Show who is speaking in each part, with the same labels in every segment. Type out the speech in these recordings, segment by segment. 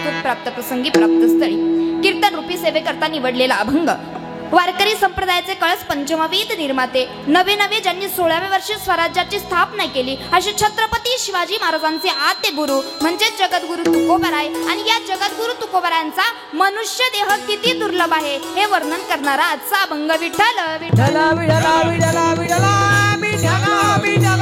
Speaker 1: प्रस्तुत प्राप्त प्रसंगी प्राप्त स्थळी कीर्तन रूपी सेवेकरता निवडलेला अभंग वारकरी संप्रदायाचे कळस पंचमवेद निर्माते नवे ज्यांनी 16व्या वर्षी स्वराज्याची स्थापना केली असे छत्रपती शिवाजी महाराजांचे आद्य गुरु म्हणजे जगद्गुरु तुकोबाराय आणि या जगद्गुरु तुकोबारायांचा मनुष्य देह किती दुर्लभ आहे हे वर्णन करणारा आजचा अभंग विठ्ठल विठ्ठल विठ्ठल विठ्ठल विठ्ठल विठ्ठल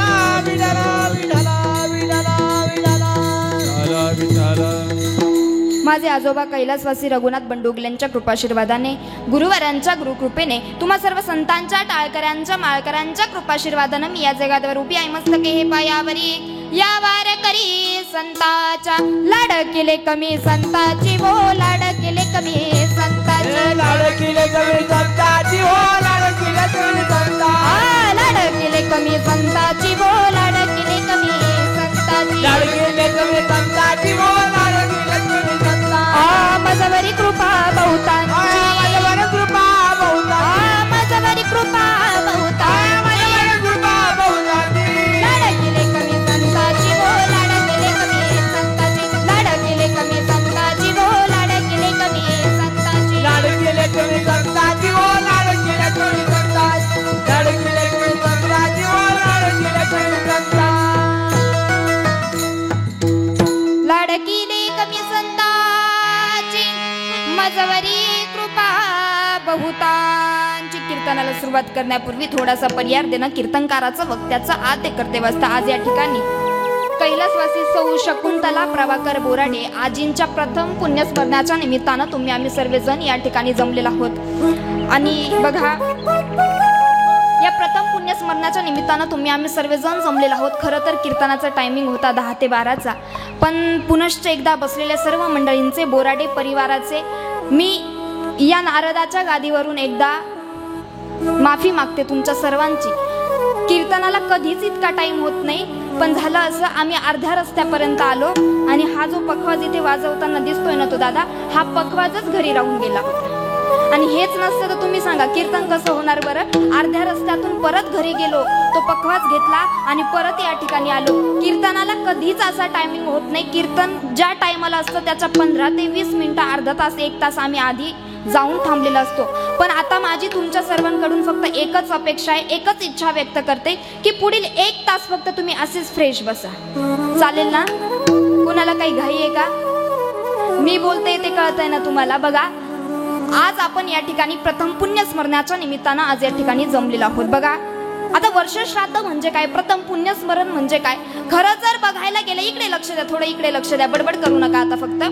Speaker 1: माझे आजोबा कैलासवासी रघुनाथ बंडुगल्यांच्या कृपाशीर्वादाने गुरुवारांच्या गुरुकृपेने तुम्हा सर्व संतांच्या टाळकऱ्यांच्या माळकऱ्यांच्या कृपाशीर्वादाने मी या जगावर उभी आहे मस्तके हे पायावरी या वारकरी संताच्या लाड केले कमी संताची हो लाड केले कमी संताची
Speaker 2: लाड केले कमी संताची हो लाड केले कमी संता
Speaker 1: लाड केले कमी संताची हो लाड केले कमी संताची
Speaker 2: लाड केले कमी संताची हो लाड केले कमी संता
Speaker 1: माझ्यावरी कृपा बहुतांची
Speaker 2: माझ्यावरी कृपा बहुतांची
Speaker 1: माझ्यावरी कृपा बहुतांची
Speaker 2: माझ्यावरी कृपा बहुतांची
Speaker 1: लाड केले कमी संताची हो लाड केले कमी संताची लाड केले कमी संताची हो लाड केले कमी संताची
Speaker 2: लाड केले कमी संताची हो लाड केले कमी संताची लाड केले कमी संताची हो लाड केले कमी संता
Speaker 1: लाड केले कमी संताची माझ्यावरी कृपा बहुतांची कीर्तनाला सुरुवात करण्यापूर्वी थोडासा पर्याय देणं कीर्तनकाराचं वक्त्याचं आद्य कर्तव्य असतं आज या ठिकाणी कैलासवासी सौ शकुंतला प्रभाकर बोराडे आजींच्या प्रथम पुण्यस्मरणाच्या निमित्तानं तुम्ही आम्ही सर्वजण या ठिकाणी जमलेलो आहोत आणि बघा या प्रथम पुण्यस्मरणाच्या निमित्तानं तुम्ही आम्ही सर्वजण जमलेलो आहोत खरं तर कीर्तनाचा टायमिंग होता 10 ते 12चा पण पुनश्च एकदा बसलेल्या सर्व मंडळींचे बोराडे परिवाराचे मी या नारदाच्या गादीवरून एकदा माफी मागते तुमच्या सर्वांची कीर्तनाला कधीच इतका टाइम होत नाही पण झालं असं आम्ही अर्ध्या रस्त्यापर्यंत आलो आणि हा जो पखवाज इथे वाजवताना दिसतोय ना तो दादा हा पखवाजच घरी राहून गेला आणि हेच नसतं तर तुम्ही सांगा कीर्तन कसं होणार बरं अर्ध्या रस्त्यातून परत घरी गेलो तो पखवाज घेतला आणि परत या ठिकाणी आलो कीर्तनाला कधीच असा टायमिंग होत नाही कीर्तन ज्या टायमाला असतं त्याच्या 15 ते 20 मिनिटं अर्धा तास 1 तास आम्ही आधी जाऊन थांबलेला असतो पण आता माझी तुमच्या सर्वांकडून फक्त एकच अपेक्षा आहे एकच इच्छा व्यक्त करते की पुढील 1 तास फक्त तुम्ही असेच फ्रेश बसा चालेल ना कुणाला काही घाई आहे का मी बोलते ते कळतंय ना तुम्हाला बघा आज आपण या ठिकाणी प्रथम पुण्यस्मरणाच्या निमित्तानं आज या ठिकाणी जमलेलो आहोत बघा आता वर्षश्राद्ध म्हणजे काय प्रथम पुण्यस्मरण म्हणजे काय खरं जर बघायला गेलं इकडे लक्ष द्या थोडं इकडे लक्ष द्या बडबड करू नका आता फक्त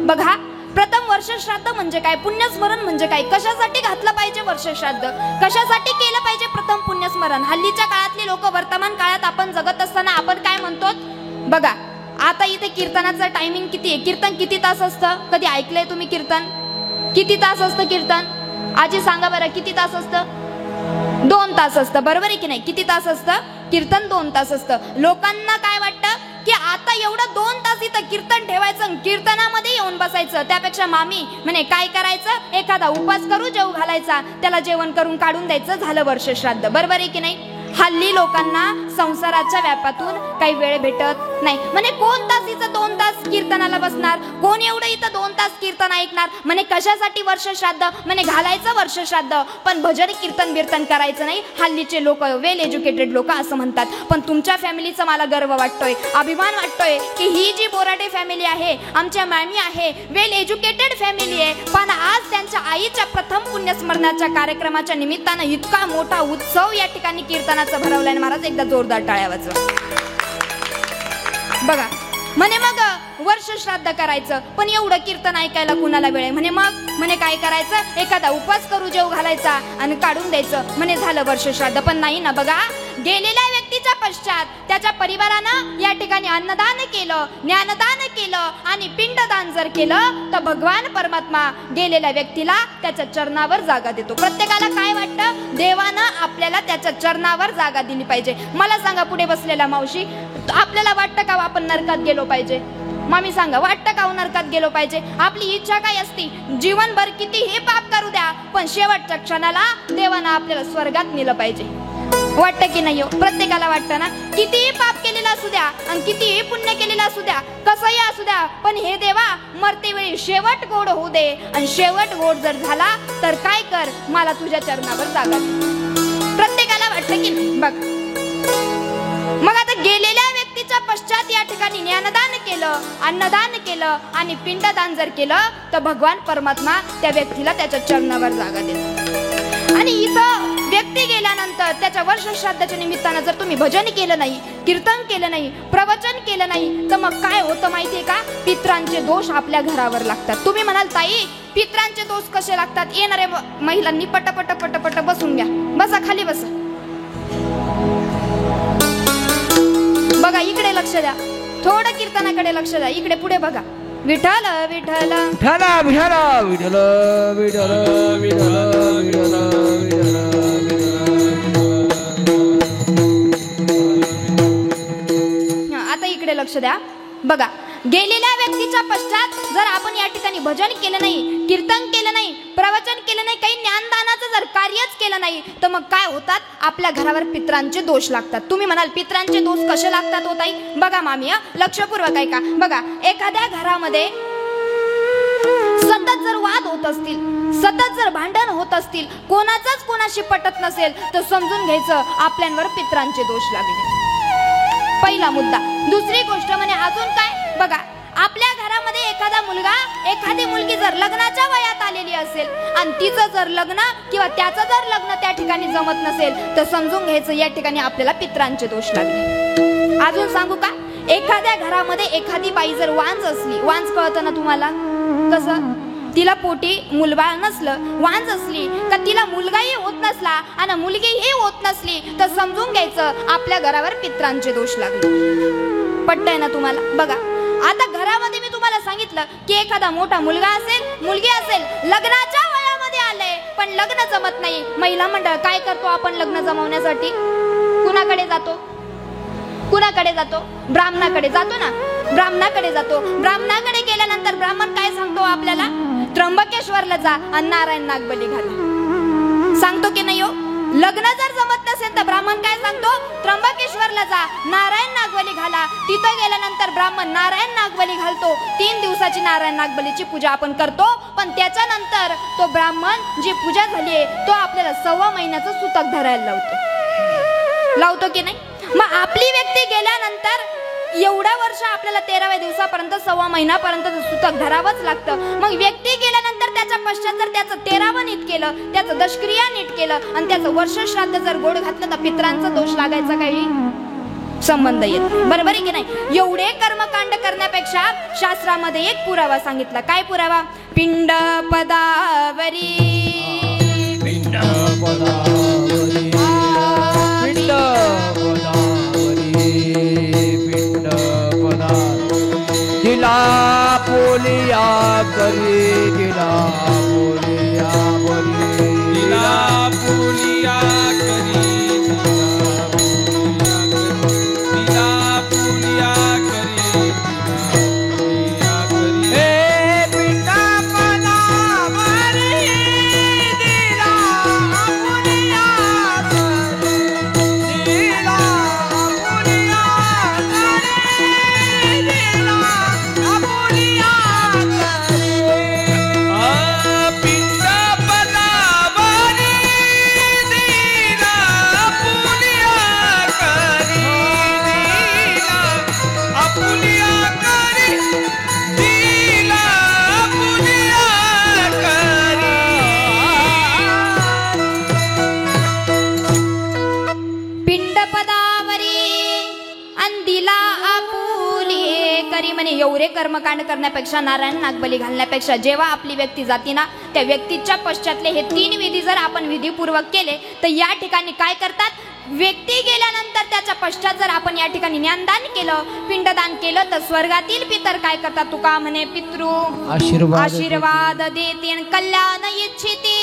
Speaker 1: बघा प्रथम वर्षश्राद्ध म्हणजे काय पुण्यस्मरण म्हणजे काय कशासाठी घातलं पाहिजे वर्षश्राद्ध कशासाठी केलं पाहिजे प्रथम पुण्यस्मरण हल्लीच्या काळातले लोक वर्तमान काळात आपण जगत असताना आपण काय म्हणतो बघा आता इथे कीर्तनाचं टायमिंग किती आहे कीर्तन किती तास असतं कधी ऐकलंय तुम्ही कीर्तन किती तास असतं कीर्तन आजी सांगा बरं किती तास असतं 2 तास असतं बरोबर आहे की नाही किती तास असतं कीर्तन 2 तास असतं लोकांना काय वाटतं की आता एवढं 2 तास इथं कीर्तन ठेवायचं कीर्तनामध्ये येऊन बसायचं त्यापेक्षा मामी म्हणे काय करायचं एखादा उपास करू जेवू घालायचा त्याला जेवण करून काढून द्यायचं झालं वर्षश्राद्ध बरोबर आहे की नाही हल्ली लोकांना संसाराच्या व्यापातून काही वेळ भेटत नाही म्हणे कोण तास इथं 2 तास कीर्तनाला बसणार कोण एवढं इथं 2 तास कीर्तन ऐकणार म्हणे कशासाठी वर्षश्राद्ध म्हणे घालायचं वर्षश्राद्ध पण भजन कीर्तन करायचं नाही हल्लीचे लोक वेल एज्युकेटेड लोक असं म्हणतात पण तुमच्या फॅमिलीचा मला गर्व वाटतोय अभिमान वाटतोय की ही जी बोराडे फॅमिली आहे आमच्या मामी आहे वेल एज्युकेटेड फॅमिली आहे पण आज त्यांच्या आईच्या प्रथम पुण्यस्मरणाच्या कार्यक्रमाच्या निमित्तानं इतका मोठा उत्सव या ठिकाणी कीर्तनाचा भरवलाय महाराज एकदा जोरदार टाळ्या वाजवा बघा म्हणे मग वर्षश्राद्ध करायचं पण एवढं कीर्तन ऐकायला कुणाला वेळ आहे म्हणे मग म्हणे काय करायचं एखादा उपास करू जेवू घालायचा आणि काढून द्यायचं म्हणे झालं वर्षश्राद्ध पण नाही ना बघा गेलेल्या व्यक्तीच्या पश्चात त्याच्या परिवारानं या ठिकाणी अन्नदान केलं ज्ञानदान केलं आणि पिंडदान जर केलं तर भगवान परमात्मा गेलेल्या व्यक्तीला त्याच्या चरणावर जागा देतो प्रत्येकाला काय वाटतं देवानं आपल्याला त्याच्या चरणावर जागा दिली पाहिजे मला सांगा पुढे बसलेला मावशी आपल्याला वाटतं का आपण नरकात गेलो पाहिजे मामी सांगा वाटतं का नरकात गेलो पाहिजे आपली इच्छा काय असती जीवनभर किती हे पाप करू द्या पण शेवटच्या क्षणाला देवानं आपल्याला स्वर्गात नेलं पाहिजे वाटतं की नाही हो? प्रत्येकाला वाटतं ना, कितीही पाप केलेला असू द्या आणि कितीही पुण्य केलेलं असू द्या, कसंही असू द्या, पण हे देवा मरते वेळी शेवट गोड होऊ दे, आणि शेवट गोड जर झाला तर काय कर, मला तुझ्या चरणावर जागा दे. प्रत्येकाला वाटतं की नाही? बघ, मग आता गेलेल्या व्यक्तीच्या पश्चात या ठिकाणी ज्ञानदान केलं, अन्नदान केलं आणि पिंडदान जर केलं तर भगवान परमात्मा त्या व्यक्तीला त्याच्या चरणावर जागा देतो. आणि इथं व्यक्ती गेल्यानंतर त्याच्या वर्षश्राद्धाच्या निमित्तानं जर तुम्ही भजन केलं नाही, कीर्तन केलं नाही, प्रवचन केलं नाही, तर मग काय होतं माहितीये का? पित्रांचे दोष आपल्या घरावर लागतात. तुम्ही म्हणाल ताई पित्रांचे दोष कसे लागतात? येणाऱ्या महिलांनी पटपट पटपट बसून घ्या, बसा खाली बसा. बघा इकडे लक्ष द्या, थोडं कीर्तनाकडे लक्ष द्या, इकडे पुढे बघा. विठ्ठल विठ्ठल
Speaker 2: विठ्ठल विठ्ठल विठ्ठल विठ्ठल विठ्ठल
Speaker 1: आता इकडे लक्ष द्या. बघा, गेलेल्या व्यक्तीच्या पश्चात जर आपण या ठिकाणी भजन केलं नाही, कीर्तन केलं नाही, प्रवचन केलं नाही, काही ज्ञानदानाचं जर कार्यच केलं नाही, तर मग काय होतात? आपल्या घरावर पित्रांचे दोष लागतात. तुम्ही म्हणाल पित्रांचे दोष कसे लागतात होत आहे? बघा मामी, लक्षपूर्वक ऐका. बघा, एखाद्या घरामध्ये सतत जर वाद होत असतील, सतत जर भांडण होत असतील, कोणाचाच कोणाशी पटत नसेल, तर समजून घ्यायचं आपल्यांवर पित्रांचे दोष लागले. पहिला मुद्दा. दुसरी गोष्ट म्हणजे अजून काय? बघा, आपल्या घरामध्ये एखादा मुलगा, एखादी मुलगी जर लग्नाच्या वयात आलेली असेल आणि तिचं जर लग्न किंवा त्याचं जर लग्न त्या ठिकाणी जमत नसेल, तर समजून घ्यायचं या ठिकाणी आपल्याला पित्रांचे दोष लागले. अजून सांगू का? एखाद्या घरामध्ये एखादी बाई जर वांज असली, वांज कळतं ना तुम्हाला कसं? तिला पोटी मुलबाळ नसलं, वांज असली का तिला मुलगाही होत नसला आणि मुलगीही होत नसली, तर समजून घ्यायचं आपल्या घरावर पित्रांचे दोष लागले. पटतंय ना तुम्हाला? बघा, आता घरामध्ये मी तुम्हाला सांगितलं की एखादा मोठा मुलगा असेल, मुलगी असेल, लग्नाच्या वयामध्ये आलंय पण लग्न जमत नाही. महिला मंडळ काय करतो आपण लग्न जमवण्यासाठी? कुणाकडे जातो? कुणाकडे जातो? ब्राह्मणाकडे जातो ना. ब्राह्मणाकडे जातो. ब्राह्मणाकडे गेल्यानंतर ब्राह्मण काय सांगतो आपल्याला? त्र्यंबकेश्वरला जा आणि नारायण नागबली घाला. सांगतो की नाही हो? लग्न जर जमत नसेल तर ब्राह्मण काय सांगतो? त्र्यंबकेश्वरला जा, नारायण नागबली घाला. तिथं गेल्यानंतर ब्राह्मण नारायण नागबली घालतो. 3 दिवसाची नारायण नागबलीची पूजा आपण करतो. पण त्याच्यानंतर तो ब्राह्मण जी पूजा झालीये तो आपल्याला 1.25 महिन्याचं सुतक धरायला लावतो की नाही? मग आपली व्यक्ती गेल्यानंतर एवढ्या वर्ष आपल्याला 13व्या दिवसापर्यंत 1.25 महिन्यापर्यंत सुतक धरावंच लागतं. मग व्यक्ती गेल्यानंतर त्याच्या पश्चात जर त्याचं 13वं नीट केलं, त्याचं दशक्रिया नीट केलं आणि त्याचं वर्षश्राद्ध जर गोड घातलं, तर पित्रांचा दोष लागायचा काही संबंध येत. बरोबर आहे की नाही? एवढे कर्मकांड करण्यापेक्षा शास्त्रामध्ये एक पुरावा सांगितला. काय पुरावा? पिंड पदावरी,
Speaker 2: पिंड पदावरी, पिंड पदावरी, पिंड पदावरी, दिला पोलिया करी, दिला पोलिया बरी, दिला पोलिया करी, दिला पोलिया करी, दिला पोलिया करी, हे पिंड पदावरी, दिला पोलिया करी, दिला पोलिया करी, दिला पोलिया करी, पिंड पदावरी, दिला पोलिया करी, दिला पोलिया करी, दिला पोलिया करी.
Speaker 1: पिंड पदावरी आणि दिला आपुले करी. म्हणे एवढे कर्मकांड करण्यापेक्षा, नारायण नागबली घालण्यापेक्षा, जेव्हा आपली व्यक्ती जाती ना, त्या व्यक्तीच्या पश्चातले हे 3 विधी जर आपण विधीपूर्वक केले, तर या ठिकाणी काय करतात? व्यक्ती गेल्यानंतर त्याच्या पश्चात जर आपण या ठिकाणी ज्ञानदान केलं, पिंडदान केलं, तर स्वर्गातील पितर काय करतात? तुका म्हणे पितृ आशीर्वाद देते कल्याण इच्छिते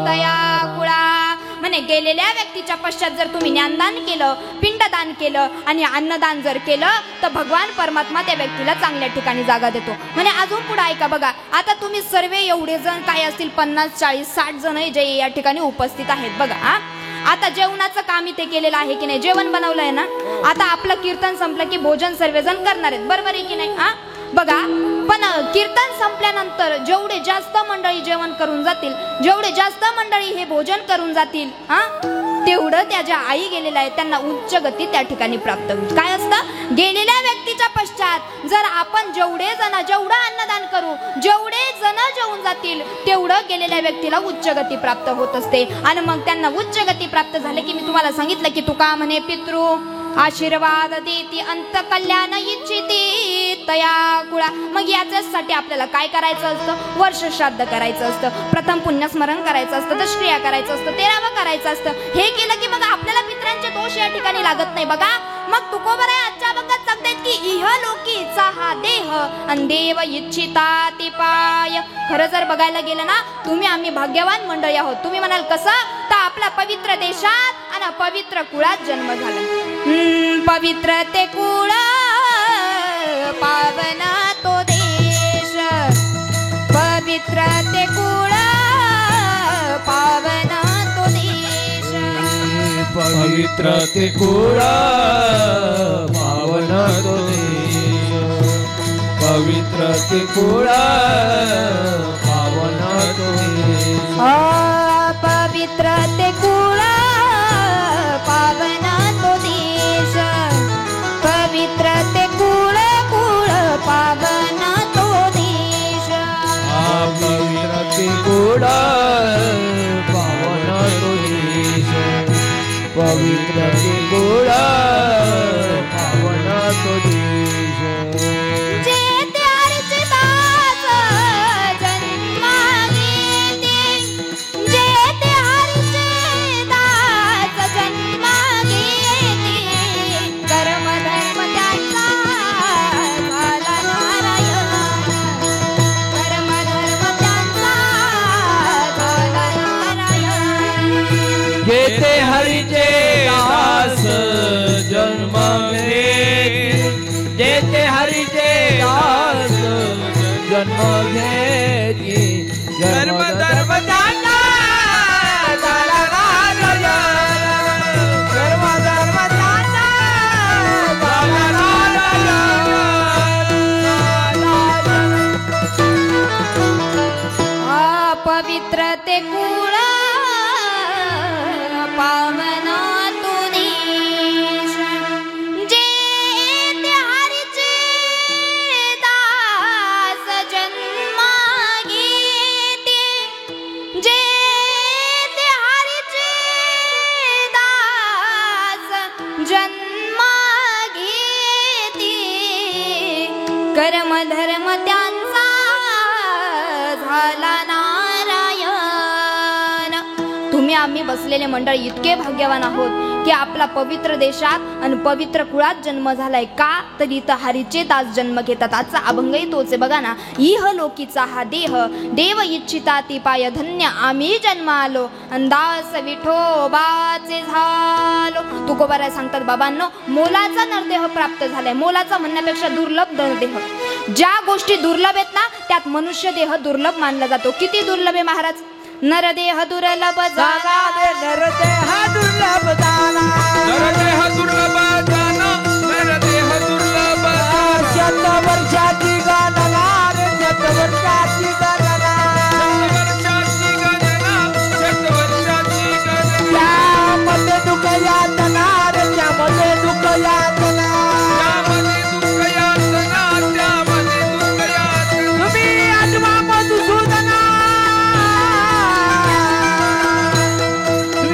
Speaker 1: तया कुळा. म्हणे गेलेल्या व्यक्तीच्या पश्चात जर तुम्ही ज्ञानदान केलं, पिंडदान केलं आणि अन्नदान जर केलं, तर भगवान परमात्मा त्या व्यक्तीला चांगल्या ठिकाणी जागा देतो. म्हणे अजून पुढे ऐका. बघा, आता तुम्ही सर्व एवढे जण काय असतील 50, 40, 60 जण जे या ठिकाणी उपस्थित आहेत. बघा, आता जेवणाचं काम इथे केलेलं आहे की नाही, जेवण बनवलंय ना. आता आपलं कीर्तन संपलं की भोजन सर्वजण करणार आहेत, बरोबर आहे की नाही. हा बघा, पण कीर्तन संपल्यानंतर जेवढे जास्त मंडळी जेवण करून जातील, जेवढे जास्त मंडळी हे भोजन करून जातील, हा तेवढं त्या ज्या आई गेलेल्या आहेत त्यांना उच्च गती त्या ठिकाणी प्राप्त होईल. काय असतं, गेलेल्या व्यक्तीच्या पश्चात जर आपण जेवढं अन्नदान करू, जेवढे जण जेवून जातील तेवढं गेलेल्या व्यक्तीला उच्च गती प्राप्त होत असते. आणि मग त्यांना उच्च गती प्राप्त झाले की मी तुम्हाला सांगितलं की तुका म्हणे पितृ आशीर्वाद देती अंत कल्याण इच्छिती तया कुळा. मग याच्यासाठी आपल्याला काय करायचं असतं, वर्ष श्राद्ध करायचं असतं, प्रथम पुण्यस्मरण करायचं असतं, दशक्रिया करायचं असतं, 13वं करायचं असतं. हे केलं की मग आपल्याला पितरांचे दोष या ठिकाणी लागत नाही. बघा, मग तुकोबर आजच्या बघत सांगतायत की इहलोकीचा हा देह अन देव इच्छिता ती पाय. खरं जर बघायला गेलं ना, तुम्ही आम्ही भाग्यवान मंडळी आहोत. तुम्ही म्हणाल कसं, तर आपल्या पवित्र देशात आणि पवित्र कुळात जन्म झाला. पवित्र ते कुळ पावन तो देश, पवित्र ते कुळ पावन तो देश.
Speaker 2: पवित्र ते कुळ पावन तो देश, पवित्र ते कुळ पावन तो देश.
Speaker 1: पवित्र ते कुळ पावन तो देश, पवित्र ते कुळ पावन तो देश.
Speaker 2: पवित्र ते कुळ पावन तो देश, पवित्र ते कुळ पावन तो देश.
Speaker 1: जे ते हरीचे दास जन्मा घेते, जे ते हरीचे दास जन्मा घेते, कर्म धर्म त्यांचा झाला नारायण, कर्म धर्म त्यांचा झाला नारायण.
Speaker 2: घेते हरीचे दास जन्म घेते, जेते हरीचे दास जन्म घेते, कर्म धर्म त्यांचा झाला नारायण, कर्म धर्म त्यांचा झाला नारायण.
Speaker 1: पवित्र ते कुळ पावन तो देश, जे ते हरीचे दास जन्मा घेते, जे ते हरीचे दास जन्मा घेते, कर्म धर्म त्यांचा झाला नारायण. तुम्ही आम्ही बसलेले मंडळी इतके भाग्यवान आहोत की आपला पवित्र देशात आणि पवित्र कुळात जन्म झालाय. का तर इथं हरीचे दास जन्म घेतात. आजचा अभंगही तोच आहे. बघा ना, इहलोकीचा हा देह देव इच्छिता ती पाय, धन्य आम्ही जन्म आलो अंदास विठोबाचे झालो. तुकोबाराय सांगतात, बाबांनो, मोलाचा नरदेह प्राप्त झालाय. मोलाचा म्हणण्यापेक्षा दुर्लभ नरदेह. ज्या गोष्टी दुर्लभ आहेत ना, त्यात मनुष्य देह दुर्लभ मानला जातो. किती दुर्लभ आहे महाराज, नरदेह दुर्लभ
Speaker 2: जागा दे नरदेह दुर्लभ जाना, नरदेह दुर्लभ जाना, नरदेह दुर्लभ जाना. शतवर्षाची गणना रे, शतवर्षाची गणना, शतवर्षाची गणना, शतवर्षाची गणना. त्यामध्ये दुःख यातना रे, त्यामध्ये दुःख यातना, त्यामध्ये दुःख यातना, त्यामध्ये दुःख यातना. तुम्ही आत्मा मधुसूदना,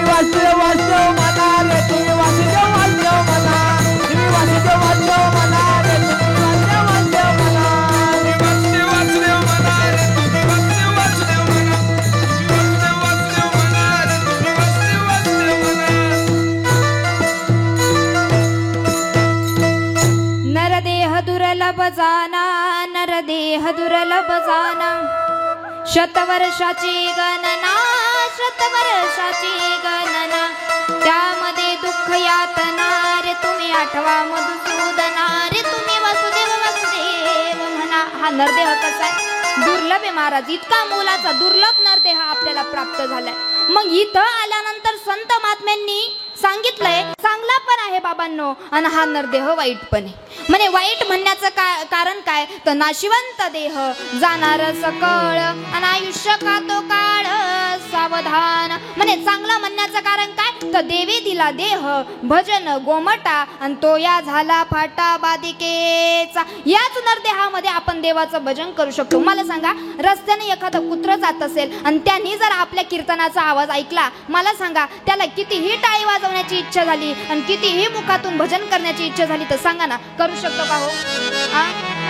Speaker 2: वासुदेव वासुदेव म्हणा रे, तुम्ही वासुदेव वासुदेव म्हणा, तुम्ही वासुदेव वासुदेव म्हणा रे, तुम्ही वासुदेव वासुदेव म्हणा, तुम्ही वासुदेव वासुदेव म्हणा रे, तुम्ही वासुदेव वासुदेव म्हणा, तुम्ही वासुदेव वासुदेव म्हणा रे, तुम्ही वासुदेव वासुदेव म्हणा.
Speaker 1: नरदेह दुर्लभ जाना, नरदेह दुर्लभ जाना, शतवर्षाची गणना, शतवर्षाची गणना, त्यामध्ये दुःख यातना रे, तुम्ही आठवा मधुसूदना रे, तुम्ही वासुदेव वासुदेव म्हणा. हा नरदेह कसा आहे, दुर्लभ आहे महाराज. इतका मोलाचा दुर्लभ नरदेह आपल्याला प्राप्त झालाय. मग इथं आल्यानंतर संत महात्म्यांनी सांगितलंय चांगला पण आहे बाबांनो आणि हा नरदेह वाईट पण आहे. म्हणे वाईट म्हणण्याचं कारण काय तर नाशिवंत देह जाणार सकळ आणि आयुष्य खातो काळ सावधान. म्हणे चांगलं म्हणण्याचं कारण काय तर देवी दिला देह भजन गोमटा आणि तो या झाला फाटा बाधिकेचा. याच नरदेहामध्ये आपण देवाचं भजन करू शकतो. मला सांगा रस्त्याने एखादं कुत्रं जात असेल आणि त्यांनी जर आपल्या कीर्तनाचा आवाज ऐकला, मला सांगा त्याला कितीही टाळी वाजवण्याची इच्छा झाली आणि कितीही मुखातून भजन करण्याची इच्छा झाली तर सांगा ना, करू शकतो का हो?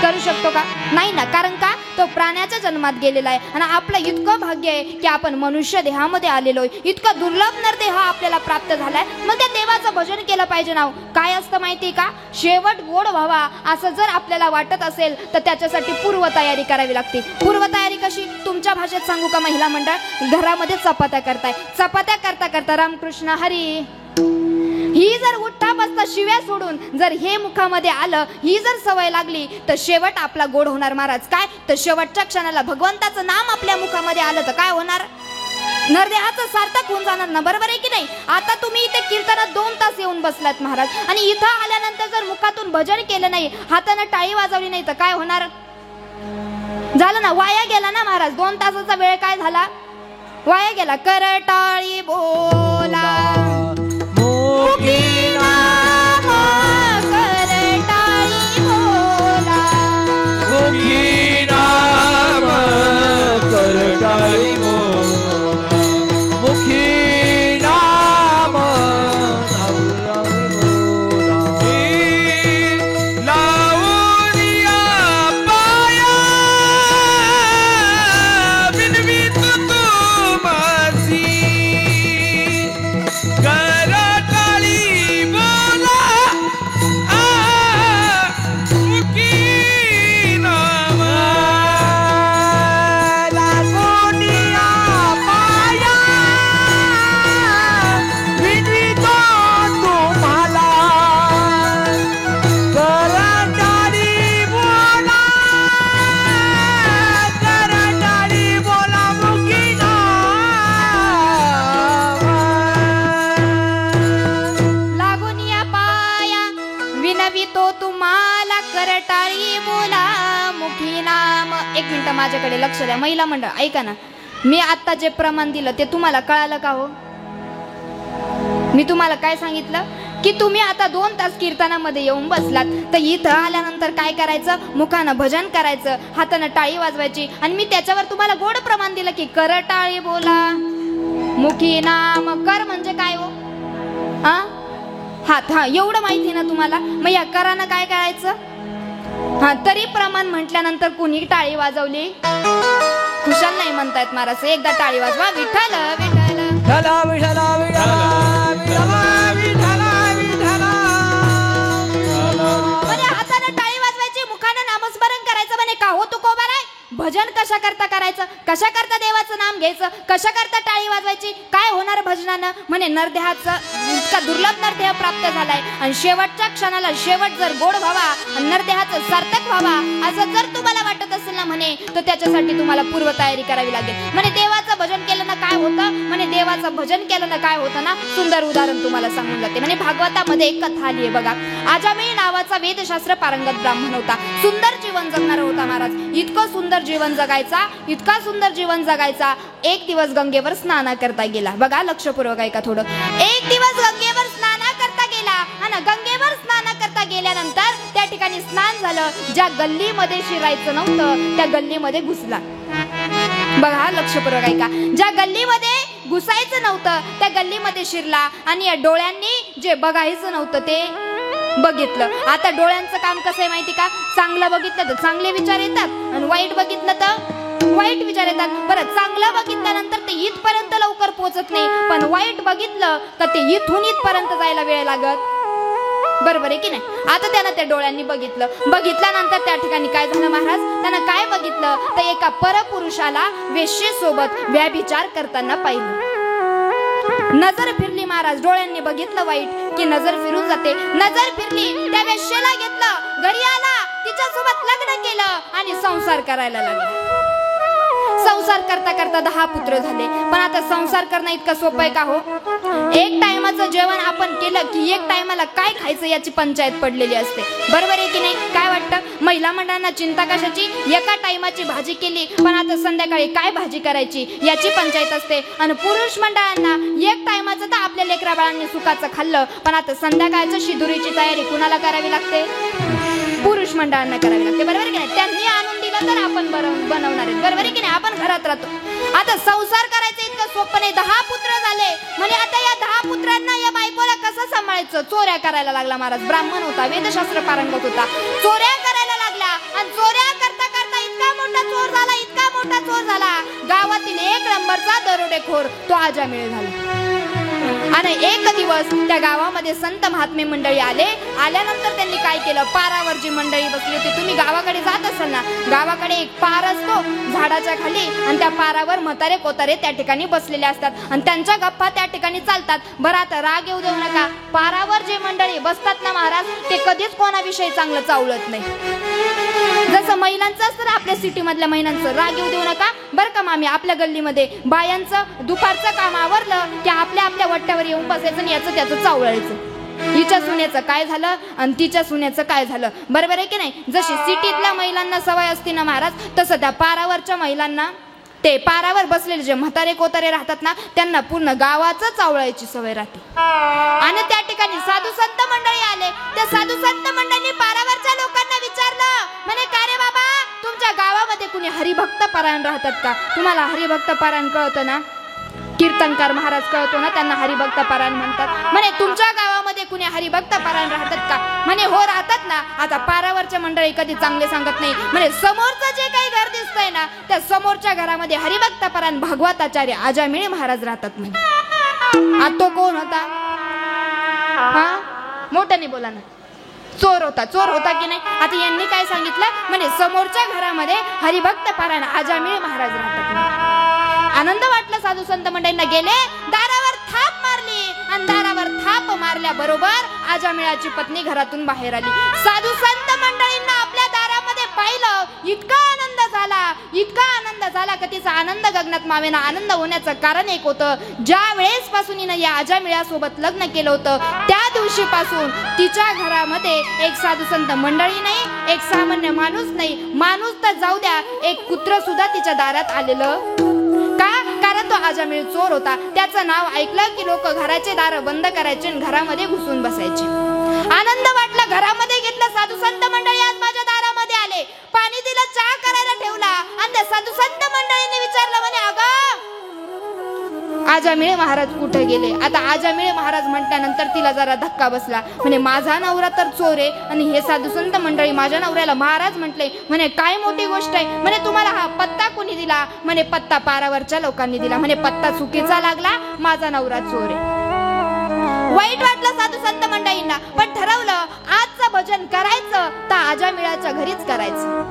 Speaker 1: करू शकतो का? नाही ना. कारण का तो प्राण्याच्या जन्मात गेलेला आहे आणि आपलं इतकं भाग्य आहे की आपण मनुष्य देहामध्ये आलेलो आहे. इतकं दुर्लभ नरदेह आपल्याला प्राप्त झालाय. मग त्या देवाचं भजन केलं पाहिजे ना. काय असतं माहिती का, शेवट गोड व्हावा असं जर आपल्याला वाटत असेल तर त्याच्यासाठी पूर्वतयारी करावी लागते. पूर्वतयारी कशी? तुमच्या भाषेत सांगू का महिला मंडळ? घरामध्ये चपात्या करताय, चपात्या करता करता रामकृष्ण हरी ही जर उठता बसता शिव्या सोडून जर हे मुखामध्ये आलं, ही जर सवय लागली तर शेवट आपला गोड होणार महाराज. काय तर शेवटच्या क्षणाला भगवंताचं नाम आपल्या मुखामध्ये आलं तर काय होणार? नरदेहाचं सार्थक होऊन जाणार ना, बरोबर आहे की नाही? आता तुम्ही इथे कीर्तनात 2 तास येऊन बसलात महाराज आणि इथं आल्यानंतर जर मुखातून भजन केलं नाही, हातानं टाळी वाजवली नाही तर काय होणार? झालं ना, वाया गेला ना महाराज. 2 तासाचा वेळ काय झाला? वाया गेला. कर टाळी बोला माझ्याकडे लक्ष द्या महिला मंडळ. ऐका ना, मी आता जे प्रमाण दिलं ते तुम्हाला कळालं का हो? मी तुम्हाला काय सांगितलं की तुम्ही आता 2 तास कीर्तनामध्ये येऊन बसलात तर इथं आल्यानंतर काय करायचं? मुखानं भजन करायचं, हातानं टाळी वाजवायची आणि मी त्याच्यावर तुम्हाला गोड प्रमाण दिलं की कर टाळी बोला मुखी नाम. कर म्हणजे काय हो? हात. एवढं माहिती ना तुम्हाला. मग या करानं काय करायचं? तरी प्रमाण म्हटल्यानंतर कुणी टाळी वाजवली? खुशाल नाही म्हणतायत महाराज. एकदा टाळी वाजवा. विठ्ठल विठ्ठल विठ्ठल विठ्ठल विठ्ठल. म्हणजे हाताने टाळी वाजवायची, मुखाने नामस्मरण करायचं. म्हणे का हो तुकोबा राय? भजन कशा करता करायचं? कशा करता देवाचं नाम घ्यायचं? कशा करता टाळी वाजवायची? काय होणार भजनानं? म्हणे नरदेहाचं इतका दुर्लभ नरदेह प्राप्त झालाय आणि शेवटच्या क्षणाला शेवट जर गोड व्हावा आणि नरदेहाचं सार्थक व्हावा असं जर तुम्हाला वाटत असेल ना म्हणे तर त्याच्यासाठी तुम्हाला पूर्वतयारी करावी लागेल. म्हणे देवाचं भजन केलं ना काय होतं? म्हणे देवाचं भजन केलं ना काय होतं ना? सुंदर उदाहरण तुम्हाला सांगून जाते. म्हणे भागवतामध्ये एक कथा आली आहे बघा. आजामेय नावाचा वेदशास्त्र पारंगत ब्राह्मण होता. सुंदर जीवन जगणारा होता महाराज. इतकं सुंदर जीवन जगायचा, इतका सुंदर जीवन जगायचा. एक दिवस गंगेवर स्नान करता गेला. बघा लक्षपूर्वक ऐका थोडं. एक दिवस गंगेवर स्नान करता गेला आणि गंगेवर स्नान करता गेल्यानंतर त्या ठिकाणी स्नान झालं. ज्या गल्लीमध्ये शिरायचं नव्हतं त्या गल्लीमध्ये घुसला. बघा लक्षपूर्वक ऐका. ज्या गल्लीमध्ये घुसायचं नव्हतं त्या गल्लीमध्ये शिरला आणि या डोळ्यांनी जे बघायचं नव्हतं ते बघितलं. आता डोळ्यांचं काम कसं आहे माहिती का? चांगलं बघितलं तर चांगले विचार येतात आणि वाईट बघितलं तर वाईट विचार येतात. बरं, चांगलं बघितल्यानंतर ते इथपर्यंत लवकर पोहोचत नाही, पण वाईट बघितलं तर ते इथून इथपर्यंत जायला वेळ लागत. बरोबर आहे की नाही? आता त्यानं त्या डोळ्यांनी बघितल्यानंतर त्या ठिकाणी काय झालं महाराज? त्यानं काय बघितलं तर एका परपुरुषाला वेश्येसोबत व्यभिचार करताना पाहिलं. नजर फिरली महाराज. डोळ्यांनी बघितलं वाईट की नजर फिरून जाते. नजर फिरली, त्या वेश्येला घेतलं, घरी आला, तिच्यासोबत लग्न केलं आणि संसार करायला लागला. संसार संसार करता करता 10 पुत्र झाले. पण आता संसार करणं इतकं सोपं आहे का हो? एक टायमाचं जेवण आपण केलं की एक टायमाला काय खायचं याची पंचायत पडलेली असते. बरोबर आहे की नाही? काय वाटतं? महिला मंडळांना चिंता कशाची? एका टायमाची भाजी केली पण आता संध्याकाळी काय भाजी करायची याची पंचायत असते. आणि पुरुष मंडळांना एक टायमाचं तर आपल्या लेकरा बाळांनी सुखाचं खाल्लं पण आता संध्याकाळचं शिदुरीची तयारी कुणाला करावी लागते? पुरुष मंडळांना करावी लागते. बरोबर की नाही? त्यांनी आणून दिलं तर आपण बनवणार आहेत. बरोबर आहे की नाही? आपण घरात राहतो. आता संसार करायचं इतकं सोपं नाही. 10 पुत्र झाले म्हणजे आता या 10 पुत्रांना या बायकोला कसं सांभाळायचं? चोऱ्या करायला लागला महाराज. ब्राह्मण होता, वेदशास्त्र पारंगत होता, चोऱ्या करायला लागला. आणि चोऱ्या करता करता इतका मोठा चोर झाला, इतका मोठा चोर झाला, गावातील 1 नंबरचा दरोडेखोर तो आजामिळ झाला. आणि एक दिवस त्या गावामध्ये संत महात्मे मंडळी आल्यानंतर त्यांनी काय केलं? पारावर जी मंडळी बसली होती, तुम्ही गावाकडे जात असाल ना, गावाकडे एक पार असतो झाडाच्या खाली आणि त्या पारावर म्हातारे कोतारे त्या ठिकाणी बसलेले असतात आणि त्यांच्या गप्पा त्या ठिकाणी चालतात. बरं आता राग येऊ देऊ नका. पारावर जे मंडळी बसतात ना महाराज, ते कधीच कोणाविषयी चांगलं चावलत नाही. जसं महिलांचं असतं ना, आपल्या सिटी मधल्या महिलांचं, राग येऊ देऊ नका बरं का मामी. आपल्या गल्लीमध्ये बायांचं दुपारचं काम आवरलं की आपल्या आपल्या वट्ट्यावर येऊन बसायचं आणि याचं त्याचं चावळायचं. हिच्या सुनेचं काय झालं आणि तिच्या सुनेचं काय झालं? बरोबर आहे की नाही? जशी सिटीतल्या महिलांना सवय असते ना महाराज, तसं त्या पारावरच्या महिलांना, ते पारावर बसलेले जे म्हातारे कोतारे राहतात ना, त्यांना पूर्ण गावाचं चावळायची सवय राहते. आणि त्या ठिकाणी साधू संत मंडळी आले. त्या साधू संत मंडळींनी पारावरच्या लोकांना विचारलं, म्हणे का रे बाबा, तुमच्या गावामध्ये कुणी हरिभक्त पारायण राहतात का? तुम्हाला हरिभक्त पारायण कळतं ना? कीर्तनकार महाराज कळतो ना, त्यांना हरिभक्त पारायण म्हणतात. म्हणे तुमच्या गावामध्ये कुणी हरिभक्त पारायण राहतात का? म्हणे हो राहतात ना. आता पारावरच्या मंडळी कधी चांगले सांगत नाही. म्हणे समोरचं जे काही घर दिसतंय ना, त्या समोरच्या घरामध्ये हरिभक्त पारायण भागवताचार्य आजामिळे महाराज राहतात. म्हणे आता तो कोण होता? हा, मोठ्याने बोला ना. चोर होता की नाही? आता यांनी काय सांगितलं? म्हणे समोरच्या घरामध्ये हरिभक्त पारायण आजामिळे महाराज राहतात. आनंद वाटला साधू संत मंडळींना. गेले, दारावर थाप मारली आणि दारावर थाप मारल्याबरोबर आजामिळाची पत्नी घरातून बाहेर आली. साधू संत मंडळींना आपल्या दारामध्ये पाहिलं, इतका आनंद झाला की तिचा आनंद गगनात मावेना. आनंद होण्याचं कारण एक होतं, ज्या वेळेस पासून हिनं या आजामिळासोबत लग्न केलं होतं त्या दिवशीपासून तिच्या घरामध्ये एक साधू संत मंडळी नाही, एक सामान्य माणूस नाही, माणूस तर जाऊ द्या, एक कुत्र सुद्धा तिच्या दारात आलेलं. का? कारण तो आजामिळ चोर होता. त्याचं नाव ऐकलं की लोक घराचे दार बंद करायचे आणि घरामध्ये घुसून बसायचे. आनंद वाटला, घरामध्ये घेतलं. साधू संत मंडळी आज माझ्या दारामध्ये आले, पाणी दिलं, चहा करायला ठेवला आणि त्या साधू संत मंडळींनी विचारलं, म्हणे अगं आजामिळे महाराज कुठे गेले? आता आजामिळे महाराज म्हटल्यानंतर तिला जरा धक्का बसला. म्हणे माझा नवरा तर चोर आहे आणि हे साधू संत मंडळी माझ्या नवऱ्याला महाराज म्हटले. म्हणे काय मोठी गोष्ट आहे? म्हणे तुम्हाला हा पत्ता कोणी दिला? म्हणे पत्ता पारावरच्या लोकांनी दिला. म्हणे पत्ता चुकीचा लागला, माझा नवरा चोर आहे. वाईट वाटलं साधू संत मंडळींना, पण ठरवलं आजचं भजन करायचं तर आजामिळाच्या घरीच करायचं.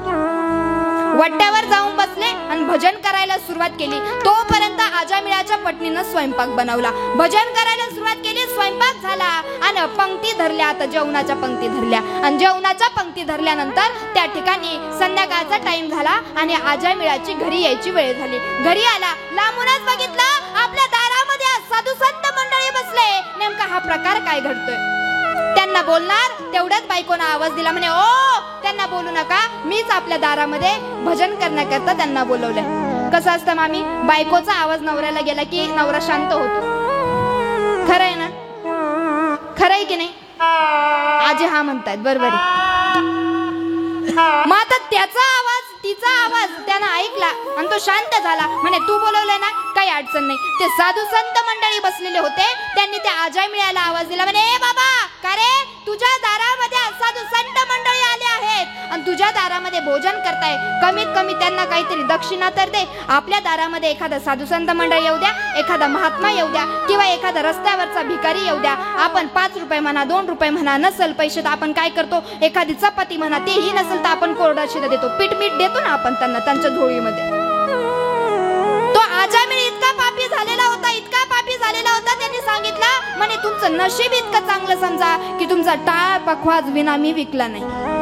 Speaker 1: वट्ट्यावर जाऊन बसले आणि भजन करायला सुरुवात केली. तोपर्यंत आजामिळाच्या पत्नीनं स्वयंपाक बनवला. भजन करायला सुरुवात केली, स्वयंपाक झाला आणि पंक्ती धरल्या. आता जेवणाच्या पंक्ती धरल्या आणि जेवणाच्या पंक्ती धरल्यानंतर त्या ठिकाणी संध्याकाळचा टाइम झाला आणि आजामिळाची घरी यायची वेळ झाली. घरी आला, लांबूनच बघितलं आपल्या दारामध्ये साधू संत मंडळी बसले. नेमका हा प्रकार काय घडतोय? त्यांना बोलणार तेवढ्याच बायकोनं आवाज दिला. म्हणे ओ, त्यांना बोलू नका, मीच आपल्या दारामध्ये भजन करण्याकरता त्यांना बोलवलंय. कसं असतं मामी, बायकोचा आवाज नवऱ्याला गेला की नवरा शांत होतो. खरं आहे ना? खरं आहे की नाही? आजी हा म्हणतायत, बरोबर आहे. मग आता त्याचा आवाज, तिचा आवाज त्यानं ऐकला आणि तो शांत झाला. म्हणे तू बोलवलंय ना, काही अडचण नाही. ते साधू संत मंडळी बसलेले होते, त्यांनी त्या आजामिळाला आवाज दिला. म्हणे ए बाबा, का रे, तुझ्या दारामध्ये साधू संत मंडळी आले आहेत आणि तुझ्या दारामध्ये भोजन करताय, कमीत कमी त्यांना काहीतरी दक्षिणा तर दे. आपल्या दारामध्ये एखादा साधू संत मंडळ येऊ द्या, एखादा महात्मा येऊ द्या किंवा एखादा रस्त्यावरचा भिकारी येऊ द्या. आपण 5 रुपये म्हणा, 2 रुपये म्हणा, नसल पैसे तर आपण काय करतो, एखादी चपाती म्हणा, तेही नसेल तर आपण कोरडा शिधा देतो, पीठ मीठ देतो ना आपण त्यांना त्यांच्या झोळीमध्ये. तो आजामिळ इतका पापी झालेला होता, इतका पापी झालेला होता, त्यांनी सांगितलं, म्हणे तुमचं नशीब इतकं चांगलं समजा की तुमचा टाळ पखवाज विना मी विकला नाही.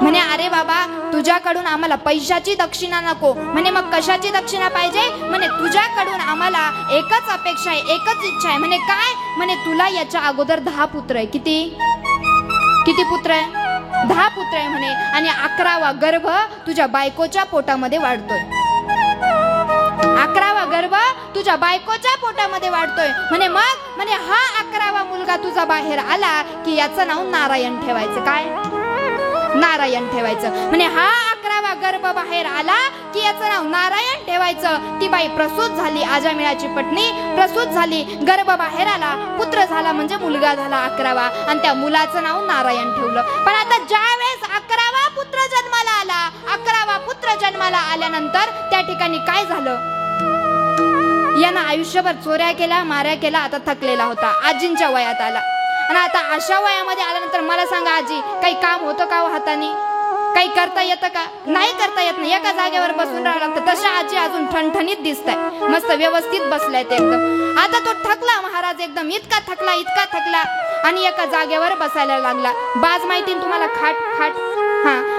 Speaker 1: म्हणे अरे बाबा तुझ्याकडून आम्हाला पैशाची दक्षिणा नको. म्हणे मग कशाची दक्षिणा पाहिजे? म्हणे तुझ्याकडून आम्हाला एकच अपेक्षा आहे, एकच इच्छा आहे. म्हणे काय? म्हणे तुला याच्या अगोदर 10 पुत्र आहे. किती पुत्र आहे? 10 पुत्र आहे म्हणे. आणि 11वा गर्भ तुझ्या बायकोच्या पोटामध्ये वाढतोय. 11वा गर्भ तुझ्या बायकोच्या पोटामध्ये वाढतोय. म्हणे मग म्हणे हा 11वा मुलगा तुझा बाहेर आला की याचं नाव नारायण ठेवायचं. काय? नारायण ठेवायचं. म्हणे हा 11वा गर्भ बाहेर आला की याचं नाव नारायण ठेवायचं. ती बाई प्रसूत झाली, आजामिळाची पत्नी प्रसूत झाली, गर्भ बाहेर आला, पुत्र झाला म्हणजे मुलगा झाला 11वा आणि त्या मुलाचं नाव नारायण ठेवलं. पण आता ज्या वेळेस 11वा पुत्र जन्माला आला, 11वा पुत्र जन्माला आल्यानंतर त्या ठिकाणी काय झालं? यानं आयुष्यभर चोऱ्या केल्या, माऱ्या केला, आता थकलेला होता. आजींच्या वयात आला आणि आता अशा वयामध्ये आल्यानंतर मला सांगा आजी, काही काम होतं का हाताने? काही करता येतं का? नाही करता येत नाही. एका जागेवर बसून राहावं लागतं. तशा आजी अजून ठणठणीत दिसताय, मस्त व्यवस्थित बसलाय ते एकदम. आता तो थकला महाराज, एकदम इतका थकला आणि एका जागेवर बसायला लागला. बाज माहिती तुम्हाला? खाट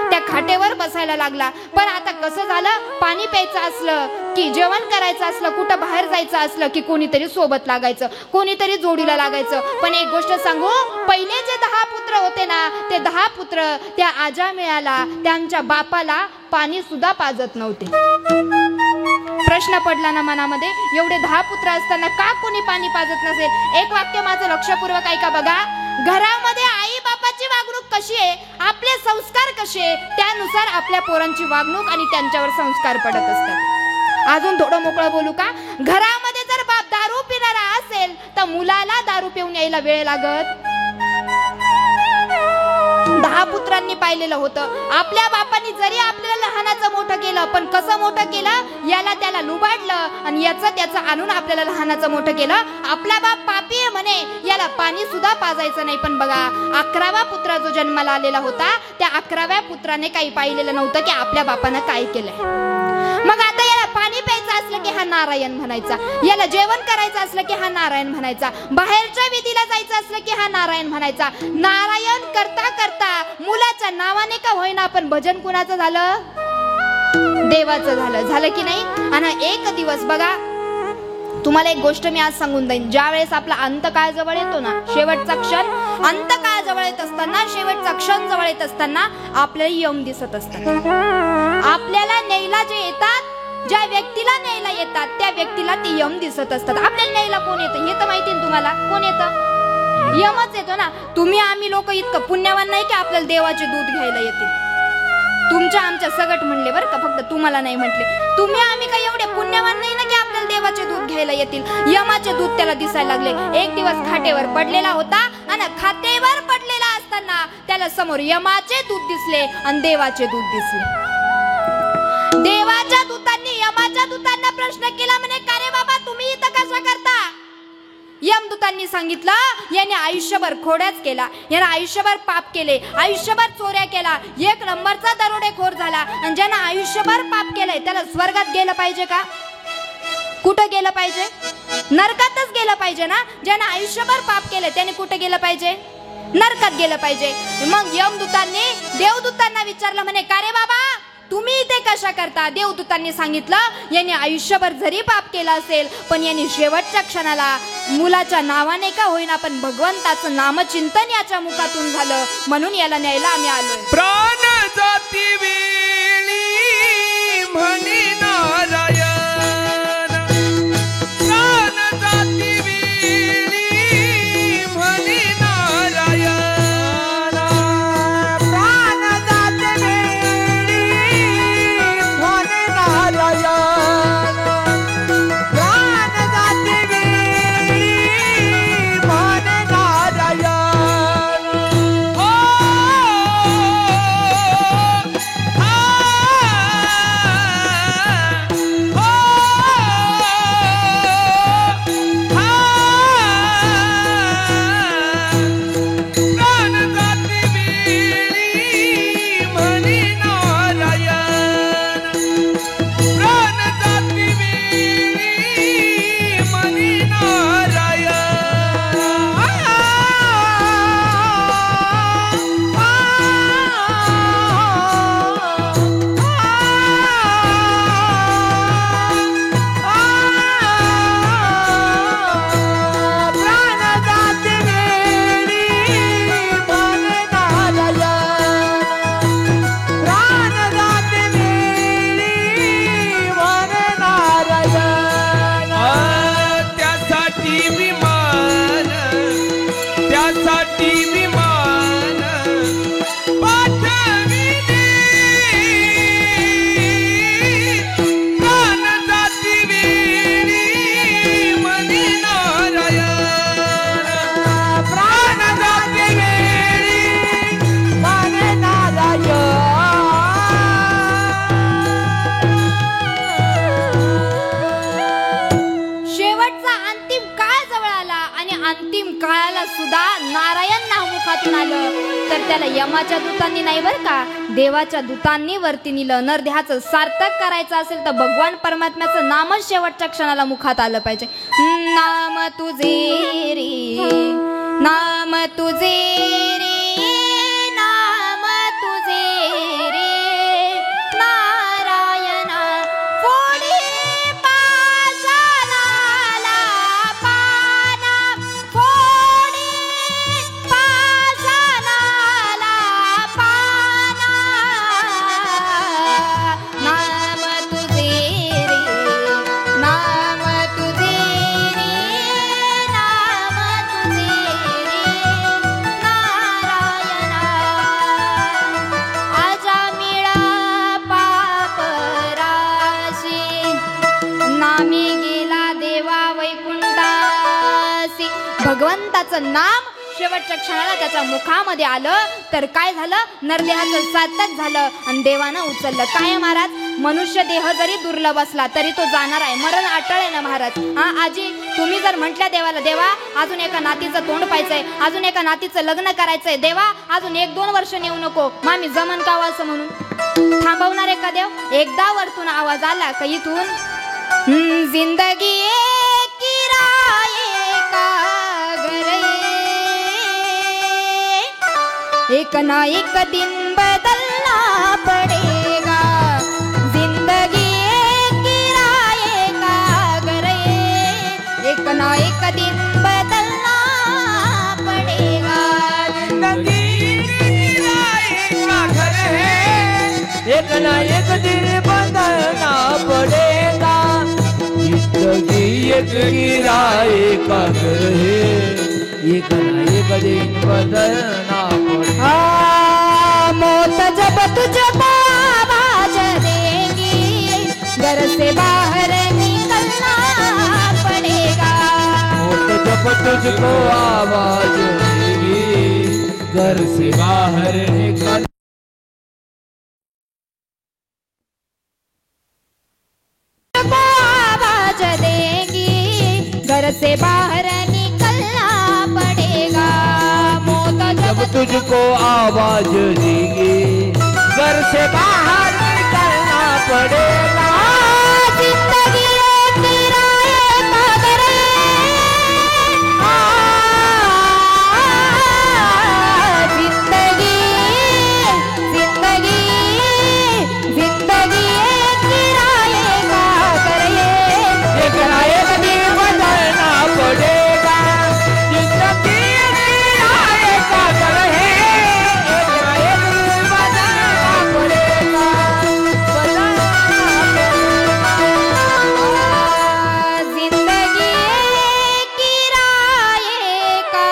Speaker 1: त्या खाटेवर बसायला लागला. पण आता कसं झालं? पाणी प्यायचं असलं की, जेवण करायचं असलं, कुठं बाहेर जायचं असलं की कोणीतरी सोबत लागायचं, कोणीतरी जोडीला लागायचं. पण एक गोष्ट सांगू, पहिले जे 10 पुत्र होते ना, ते 10 पुत्र त्या आजामिळाला, त्यांच्या बापाला पाणी सुद्धा पाजत नव्हते. प्रश्न पडला ना मनामध्ये, एवढे 10 पुत्र असताना का कोणी पाणी पाजत नसेल? एक वाक्य माझं लक्षपूर्वक ऐका बघा. घरामध्ये आई बापाची वागणूक कशी आहे, आपले संस्कार कसे, त्यानुसार आपल्या पोरांची वागणूक आणि त्यांच्यावर संस्कार पडत असतात. अजून थोडं मोकळं बोलू का? घरामध्ये जर बाप दारू पिणारा असेल तर मुलाला दारू पिऊन यायला वेळ लागत. 10 पुत्रांनी पाहिलेलं होतं. आपल्या बापांनी जरी आपल्याला लहानाचं मोठं केलं, पण कसं मोठं केलं? याला त्याला लुबाडलं आणि याचं त्याचं आणून आपल्याला लहानाचं मोठं केलं. आपला बाप पापी आहे म्हणे, याला पाणी सुद्धा पाजायचं नाही. पण बघा 11वा पुत्र जो जन्माला आलेला होता, त्या 11व्या पुत्राने काही पाहिलेलं नव्हतं की आपल्या बापानं काय केलंय. मग आता याला पाणी प्यायचं असलं की हा नारायण म्हणायचा, याला जेवण करायचं असलं की हा नारायण म्हणायचा, बाहेरच्या विधीला जायचं असलं की हा नारायण म्हणायचा. नारायण करता करता मुलाच्या नावाने का होईना पण भजन कुणाचं झालं? देवाचं झालं की नाही? आणि एक दिवस बघा, तुम्हाला एक गोष्ट मी आज सांगून देईन. ज्या वेळेस आपला अंतकाळ जवळ येतो ना, शेवटचा क्षण, अंतकाळ जवळ येत असताना, शेवटचा क्षण जवळ येत असताना आपल्याला यम दिसत असतात. आपल्याला न्यायला जे येतात, ज्या व्यक्तीला न्यायला येतात त्या व्यक्तीला ती यम दिसत असतात. आपल्याला न्यायला कोण येतं हे तर माहिती ना तुम्हाला? कोण येतं? यमच येतो ना. तुम्ही आम्ही लोक इतकं पुण्यवान नाही की आपल्याला देवाचे दूध घ्यायला येतील. तुमच्या आमच्या सगट म्हणले बरं का, फक्त तुम्हाला नाही म्हटले. तुम्ही आम्ही काही एवढे पुण्यवान नाही ना की आपल्याला देवाचे दूध घ्यायला येतील. यमाचे दूध त्याला दिसायला लागले. एक दिवस खाटेवर पडलेला होता आणि खाटेवर पडलेला असताना त्याला समोर यमाचे दूध दिसले आणि देवाचे दूध दिसले. देवाच्या दूतांनी यमाच्या दूतांना प्रश्न केला, म्हणे का रे बाबा तुम्ही इथं कशा करता? यमदूतांनी सांगितलं, याने आयुष्यभर खोड्याच केला, याने आयुष्यभर पाप केले, आयुष्यभर चोऱ्या केला, 1 नंबरचा दरोडेखोर झाला. आणि ज्यानं आयुष्यभर पाप केलंय त्याला स्वर्गात गेलं पाहिजे का? कुठं गेलं पाहिजे? नरकातच गेलं पाहिजे ना. ज्यानं आयुष्यभर पाप केले त्याने कुठे गेलं पाहिजे? नरकात गेलं पाहिजे. मग यमदूतांनी देवदूतांना विचारलं, म्हणे का रे बाबा तुम्ही इथे कशा करता? देवदूतांनी सांगितलं, याने आयुष्यभर जरी पाप केला असेल पण याने शेवटच्या क्षणाला मुलाच्या नावाने का होईना पण भगवंताचं नामचिंतन याच्या मुखातून झालं, म्हणून याला न्यायला आम्ही आलोय.
Speaker 2: प्राण जाती वेळी म्हणे नारायण, प्राण जाती वेळी म्हणे नारायण, प्राण जाती वेळी म्हणे नारायण, प्राण जाती वेळी म्हणे नारायण.
Speaker 1: सुद्धा नारायण नाव मुखातून आलं तर त्याला यमाच्या दूतांनी नाही बरं का, देवाच्या दूतांनी वरती नेलं. नरदेहाचं सार्थक करायचं असेल तर भगवान परमात्म्याचं नामच शेवटच्या क्षणाला मुखात आलं पाहिजे. नाम तुझे रे, नाम तुझे रे, नाम तुझे रे नारायणा. फोडी पाषाणाला पाना, फोडी पाषाणाला पाना. नाम तुझे रे, नाम तुझे रे, नाम तुझे रे नारायणा. आजा मिळा पाप राशी, नामी गेला देवा वैकुंठासी. भगवंताचं नाम शेवटच्या क्षणाला त्याच्या मुखामध्ये आलं तर काय झालं, नरदेहाचं सार्थक झालं आणि देवानं उचललं. काय महाराज, मनुष्य देह जरी दुर्लभ असला तरी तो जाणार आहे, मरण अटळ आहे ना महाराज. हा आजी, तुम्ही जर म्हटल्या देवाला, देवा अजून एका नातीचं तोंड पाहायचंय, अजून एका नातीचं लग्न करायचंय, देवा अजून 1-2 वर्ष नेऊ नको, मामी जमन का असं म्हणून थांबवणार आहे का देव? एकदा वरतून आवाज आला का इथून, जिंदगी किराये का घर, एक ना एक दिन बदलना पड़ेगा. जिंदगी किराए का घर, एक ना एक दिन बदलना पड़ेगा.
Speaker 2: जिंदगी किराए का घर है, एक ना एक दिन बदलना पड़ेगा. जिंदगी एक किराए का घर है, एक ना एक दिन बदलना पड़ेगा.
Speaker 1: मौत जब तुझको आवाज देगी, घर से बाहर निकलना पड़ेगा.
Speaker 2: मौत जब तुझको आवाज देगी, घर से बाहर निकल.
Speaker 1: आवाज देगी, घर से बाहर निकलना पड़ेगा. मौत
Speaker 2: जब तुझको आवाज देगी, घर से बाहर निकलना पड़ेगा.
Speaker 1: जिंदगी किराए का घर, जिंदगी जिंदगी जिंदगी किराए का घर,
Speaker 2: एक ना एक दिन बदलना पड़ेगा. जिंदगी किराए का घर है, एक ना एक दिन बदलना पड़ेगा. बदलना
Speaker 1: जिंदगी किराए का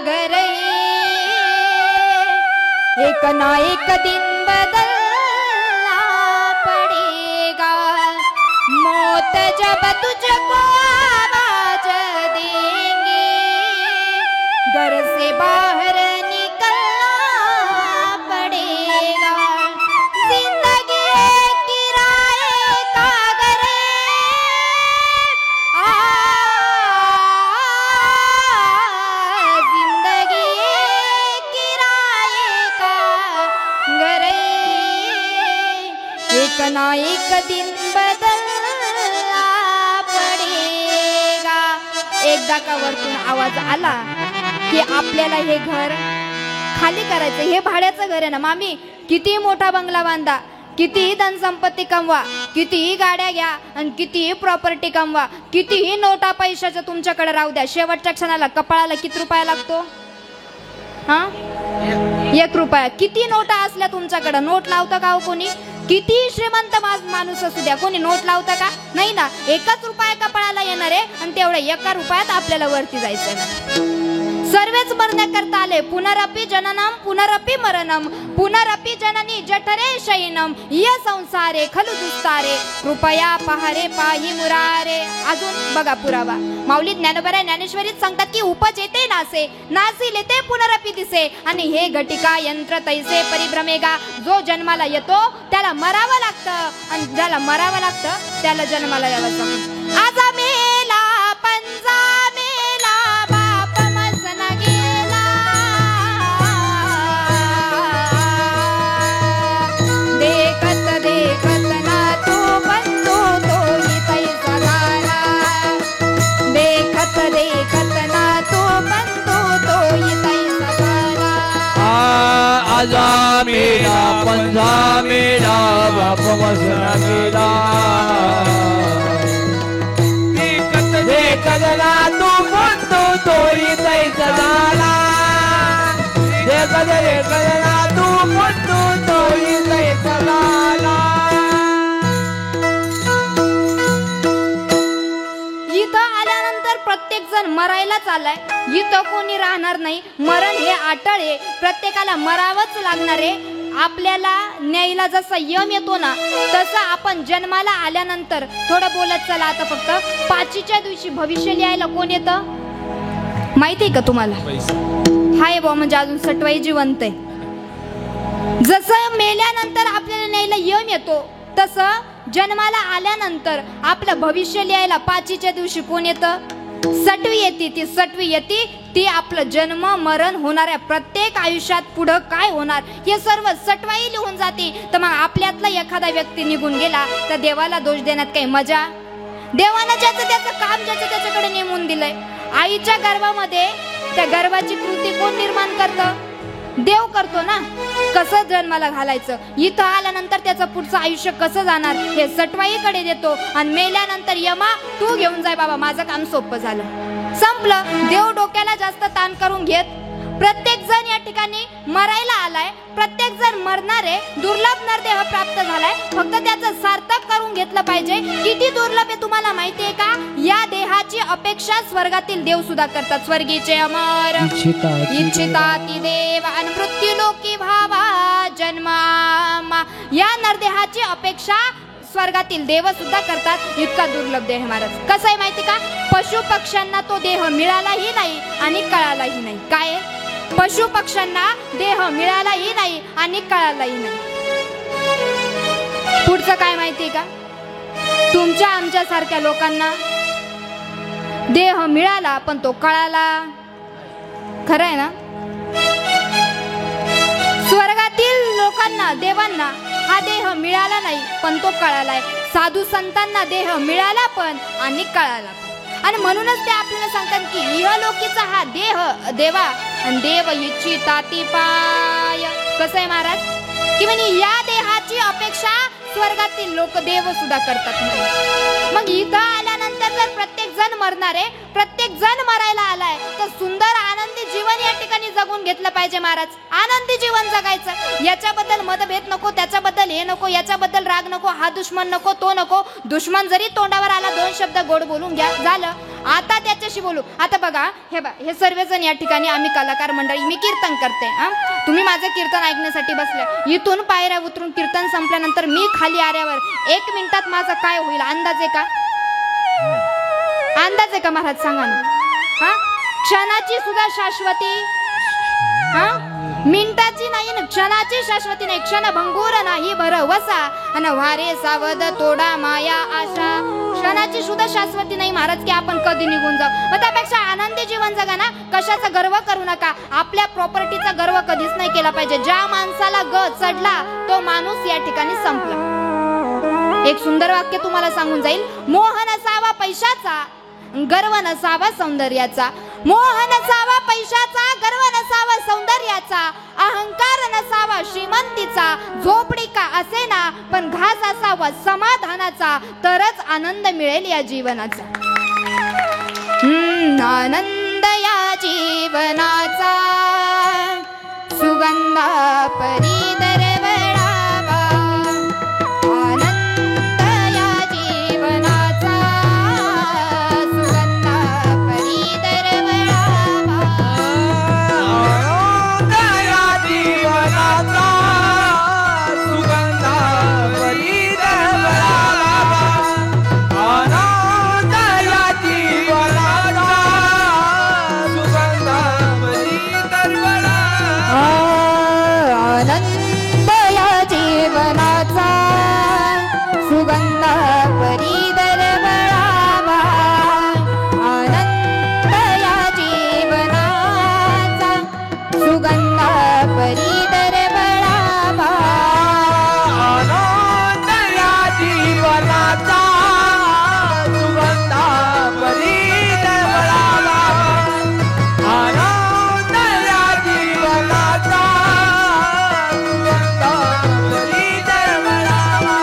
Speaker 1: घर, एक ना एक दिन बदलना पड़ेगा. मौत जब तुझको आवाज देंगे, घर से बाहर निकलना पड़ेगा. जिंदगी किराए का घर, जिंदगी किराए का घर, एक ना एक दिन बदलना पडेगा. एकदा का वरतून आवाज आला की आपल्याला हे घर खाली करायचं. हे भाड्याचं घर आहे ना मामी, कितीही मोठा बंगला बांधा, कितीही धनसंपत्ती कमवा, कितीही गाड्या घ्या आणि कितीही प्रॉपर्टी कमवा, कितीही नोटा पैशाच्या तुमच्याकडे राहू द्या, शेवटच्या क्षणाला कपाळाला किती रुपया लागतो? हा, 1 रुपया. किती नोटा असल्या तुमच्याकडे, नोट लावतं का हो कोणी? किती श्रीमंत माणूस असू द्या, कोणी नोट लावतं का? नाही ना. 1 रुपया कपाळाला येणार आहे आणि तेवढ्या 1 रुपयात आपल्याला वरती जायचंय ना. सर्वेच मरण्याकरता आले. पुनरपि जननम पुनरपि मरणम, पुनरपि जननी जठरे शयनम, ये संसारे खलु दुस्तारे, कृपया पहारे पाही मुरारे. अजून बघा पुरावा. माऊली ज्ञानोबा ज्ञानेश्वरीत सांगतात की उपज येते नासे, नासी लेते पुनरपि दिसे, आणि हे घटिका यंत्र तैसे परिभ्रमेगा. जो जन्माला येतो त्याला मरावं लागतं आणि ज्याला मरावं लागतं त्याला जन्माला यावं लागतं. आजा मेला पंजा मेला बाप मजना,
Speaker 2: अपवसना केला देखना तू म्हणतो तोरी तैसा झाला देखना तू म्हणतो तोरी तैसा झाला
Speaker 1: इथं आल्यानंतर प्रत्येक जण मरायलाच आलाय इथं कोणी राहणार नाही मरण हे अटळ आहे प्रत्येकाला मरावंच लागणार आहे आपल्याला न्यायला जसा यम येतो ना तसं आपण जन्माला आल्यानंतर थोडं बोलत चला आता फक्त पाचीच्या दिवशी भविष्य लिहायला कोण येतं माहितीये का तुम्हाला हाय बा म्हणजे अजून सटवाई जिवंत आहे जसं मेल्यानंतर आपल्याला न्यायला यम येतो तसं जन्माला आल्यानंतर आपलं भविष्य लिहायला पाचीच्या दिवशी कोण येतं सटवी येते ती सटवी येते ती आपलं जन्म मरण होणाऱ्या प्रत्येक आयुष्यात पुढं काय होणार हे सर्व सटवाई लिहून जाते तर मग आपल्यातला एखादा व्यक्ती निघून गेला तर देवाला दोष देण्यात काही मजा देवानं ज्याचं त्याचं काम ज्याचं त्याच्याकडे नेमून दिलंय आईच्या गर्भामध्ये त्या गर्भाची कृती कोण निर्माण करतं देव करतो ना कसं जन्माला घालायचं इथं आल्यानंतर त्याचं पुढचं आयुष्य कसं जाणार हे सटवाईकडे देतो आणि मेल्यानंतर यमा तू घेऊन जाय बाबा माझं काम सोपं झालं संपलं देव डोक्याला जास्त ताण करून घेत प्रत्येक जण या ठिकाणी मरायला आलाय प्रत्येक जण मरणार आहे दुर्लभ नरदेह प्राप्त झालाय फक्त त्याचं सार्थक करून घेतलं पाहिजे किती दुर्लभ आहे तुम्हाला माहितीये का या देहाची अपेक्षा स्वर्गातील देव सुद्धा करतात स्वर्गीचे अमर इच्छिताती देव आणि मृत्यू लोकी भावा जन्मा या नरदेहाची अपेक्षा स्वर्गातील देव सुद्धा करतात इतका दुर्लभ देह महाराज कसं आहे माहिती का पशु पक्ष्यांना तो देह मिळालाही नाही आणि कळालाही नाही काय पशु पक्ष्यांना देह मिळालाही नाही आणि कळालाही नाही पुढचं काय माहितीये का तुमच्या आमच्या सारख्या लोकांना देह मिळाला पण तो कळाला खरं आहे ना स्वर्गातील लोकांना देवांना हा देह मिळाला नाही पण तो कळालाय साधू संतांना देह मिळाला पण आणि कळाला पण आणि म्हणूनच ते आपल्याला सांगतात की इहलोकीचा हा देह देवा आणि देव इच्छिताती पाय कसं आहे महाराज की म्हणजे या देहाची अपेक्षा स्वर्गातील लोक देव सुद्धा करतात मग इथं आल्यानंतर जर प्रत्येक जण मरणार आहे प्रत्येक जण मरायला आलाय तर सुंदर आनंदी जीवन या ठिकाणी जगून घेतलं पाहिजे महाराज आनंदी जीवन जगायचं याच्याबद्दल मतभेद नको त्याच्याबद्दल हे नको याच्याबद्दल राग नको हा दुश्मन नको तो नको दुश्मन जरी तोंडावर आला दोन शब्द गोड बोलून घ्या झालं आता त्याच्याशी बोलू आता बघा हे सर्वजण या ठिकाणी आम्ही कलाकार मंडळी मी कीर्तन करते तुम्ही माझं कीर्तन ऐकण्यासाठी बसले इथून पायऱ्या उतरून कीर्तन संपल्यानंतर मी खाली आल्यावर 1 मिनिटात माझं काय होईल अंदाज आहे का महाराज सांगा ना क्षणाची सुद्धा शाश्वती मिनिटाची नाही ना क्षणाची शाश्वती नाही क्षण भंगूर नाही भरवसा अन वारे सावध तोडा माया आशा क्षणाची सुद्धा शाश्वती नाही महाराज की आपण कधी निघून जाऊ मग त्यापेक्षा आनंदी जीवन जगा ना कशाचा गर्व करू नका आपल्या प्रॉपर्टीचा गर्व कधीच नाही केला पाहिजे ज्या माणसाला ग चढला तो माणूस या ठिकाणी संपला एक सुंदर वाक्य तुम्हाला सांगून जाईल मोह नसावा पैशाचा गर्व नसावा सौंदर्याचा मोह नसावा पैशाचा गर्व नसावा सौंदर्याचा अहंकार नसावा श्रीमंतीचा झोपडी का असेना पण घास असावा समाधानाचा तरच आनंद मिळेल या जीवनाचा आनंद या जीवनाचा सुगंधा परी दरवळावा आनंद या जीवनाचा सुगंधा परी दरवळावा
Speaker 2: आनंद या जीवनाचा सुगंधा परी दरवळावा आनंद या जीवनाचा सुगंधा परी दरवळावा
Speaker 1: आनंद या जीवनाचा सुगंधा परी दरवळावा आनंद या जीवनाचा सुगंधा परी दरवळावा
Speaker 2: आनंद या जीवनाचा सुगंधा परी दरवळावा आनंद या जीवनाचा सुगंधा परी दरवळावा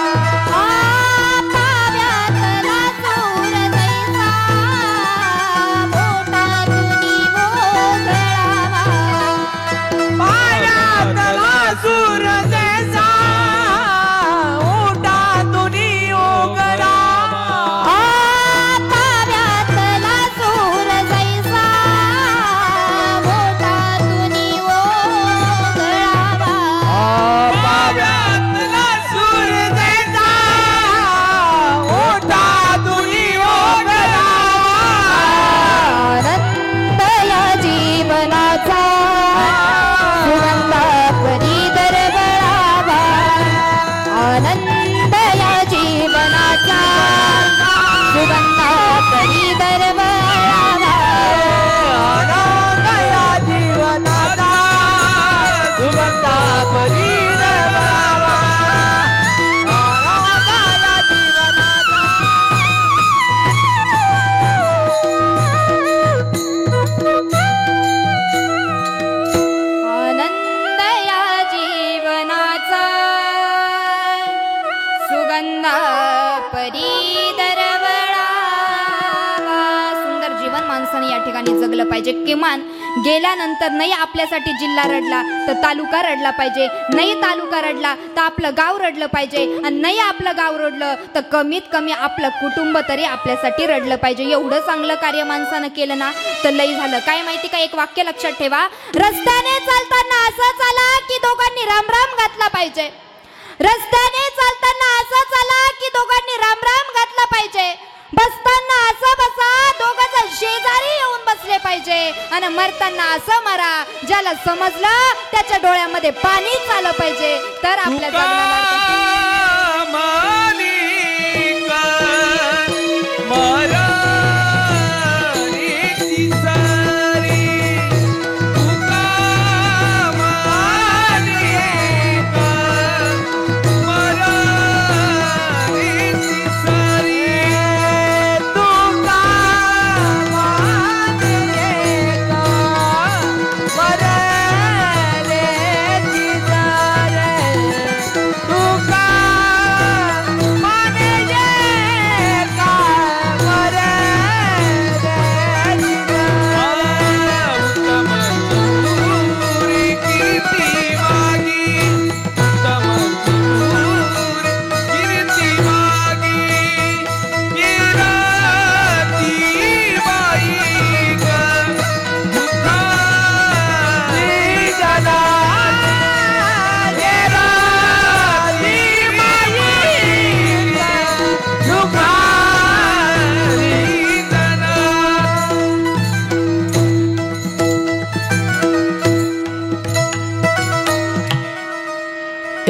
Speaker 1: ना परी दरवळा. सुंदर जीवन माणसाने या ठिकाणी जगलं पाहिजे. किमान गेल्यानंतर नाही आपल्यासाठी जिल्हा रडला तर तालुका रडला पाहिजे, नाही तालुका रडला तर आपलं गाव रडलं पाहिजे, आणि नाही आपलं गाव रडलं तर कमीत कमी आपलं कुटुंब तरी आपल्यासाठी रडलं पाहिजे. एवढं चांगलं कार्य माणसानं केलं ना तर लई झालं. काय माहिती का, एक वाक्य लक्षात ठेवा, रस्त्याने चालताना असं चाला की दोघांनी राम राम घातला पाहिजे. रस्त्याने चालताना असं चाला की दोघांनी राम राम घातला पाहिजे. बसताना असं बसा, दोघांचा शेजारी येऊन बसले पाहिजे. आणि मरताना असं मरा, ज्याला समजलं त्याच्या डोळ्यामध्ये पाणीच आलं पाहिजे. तर आपल्या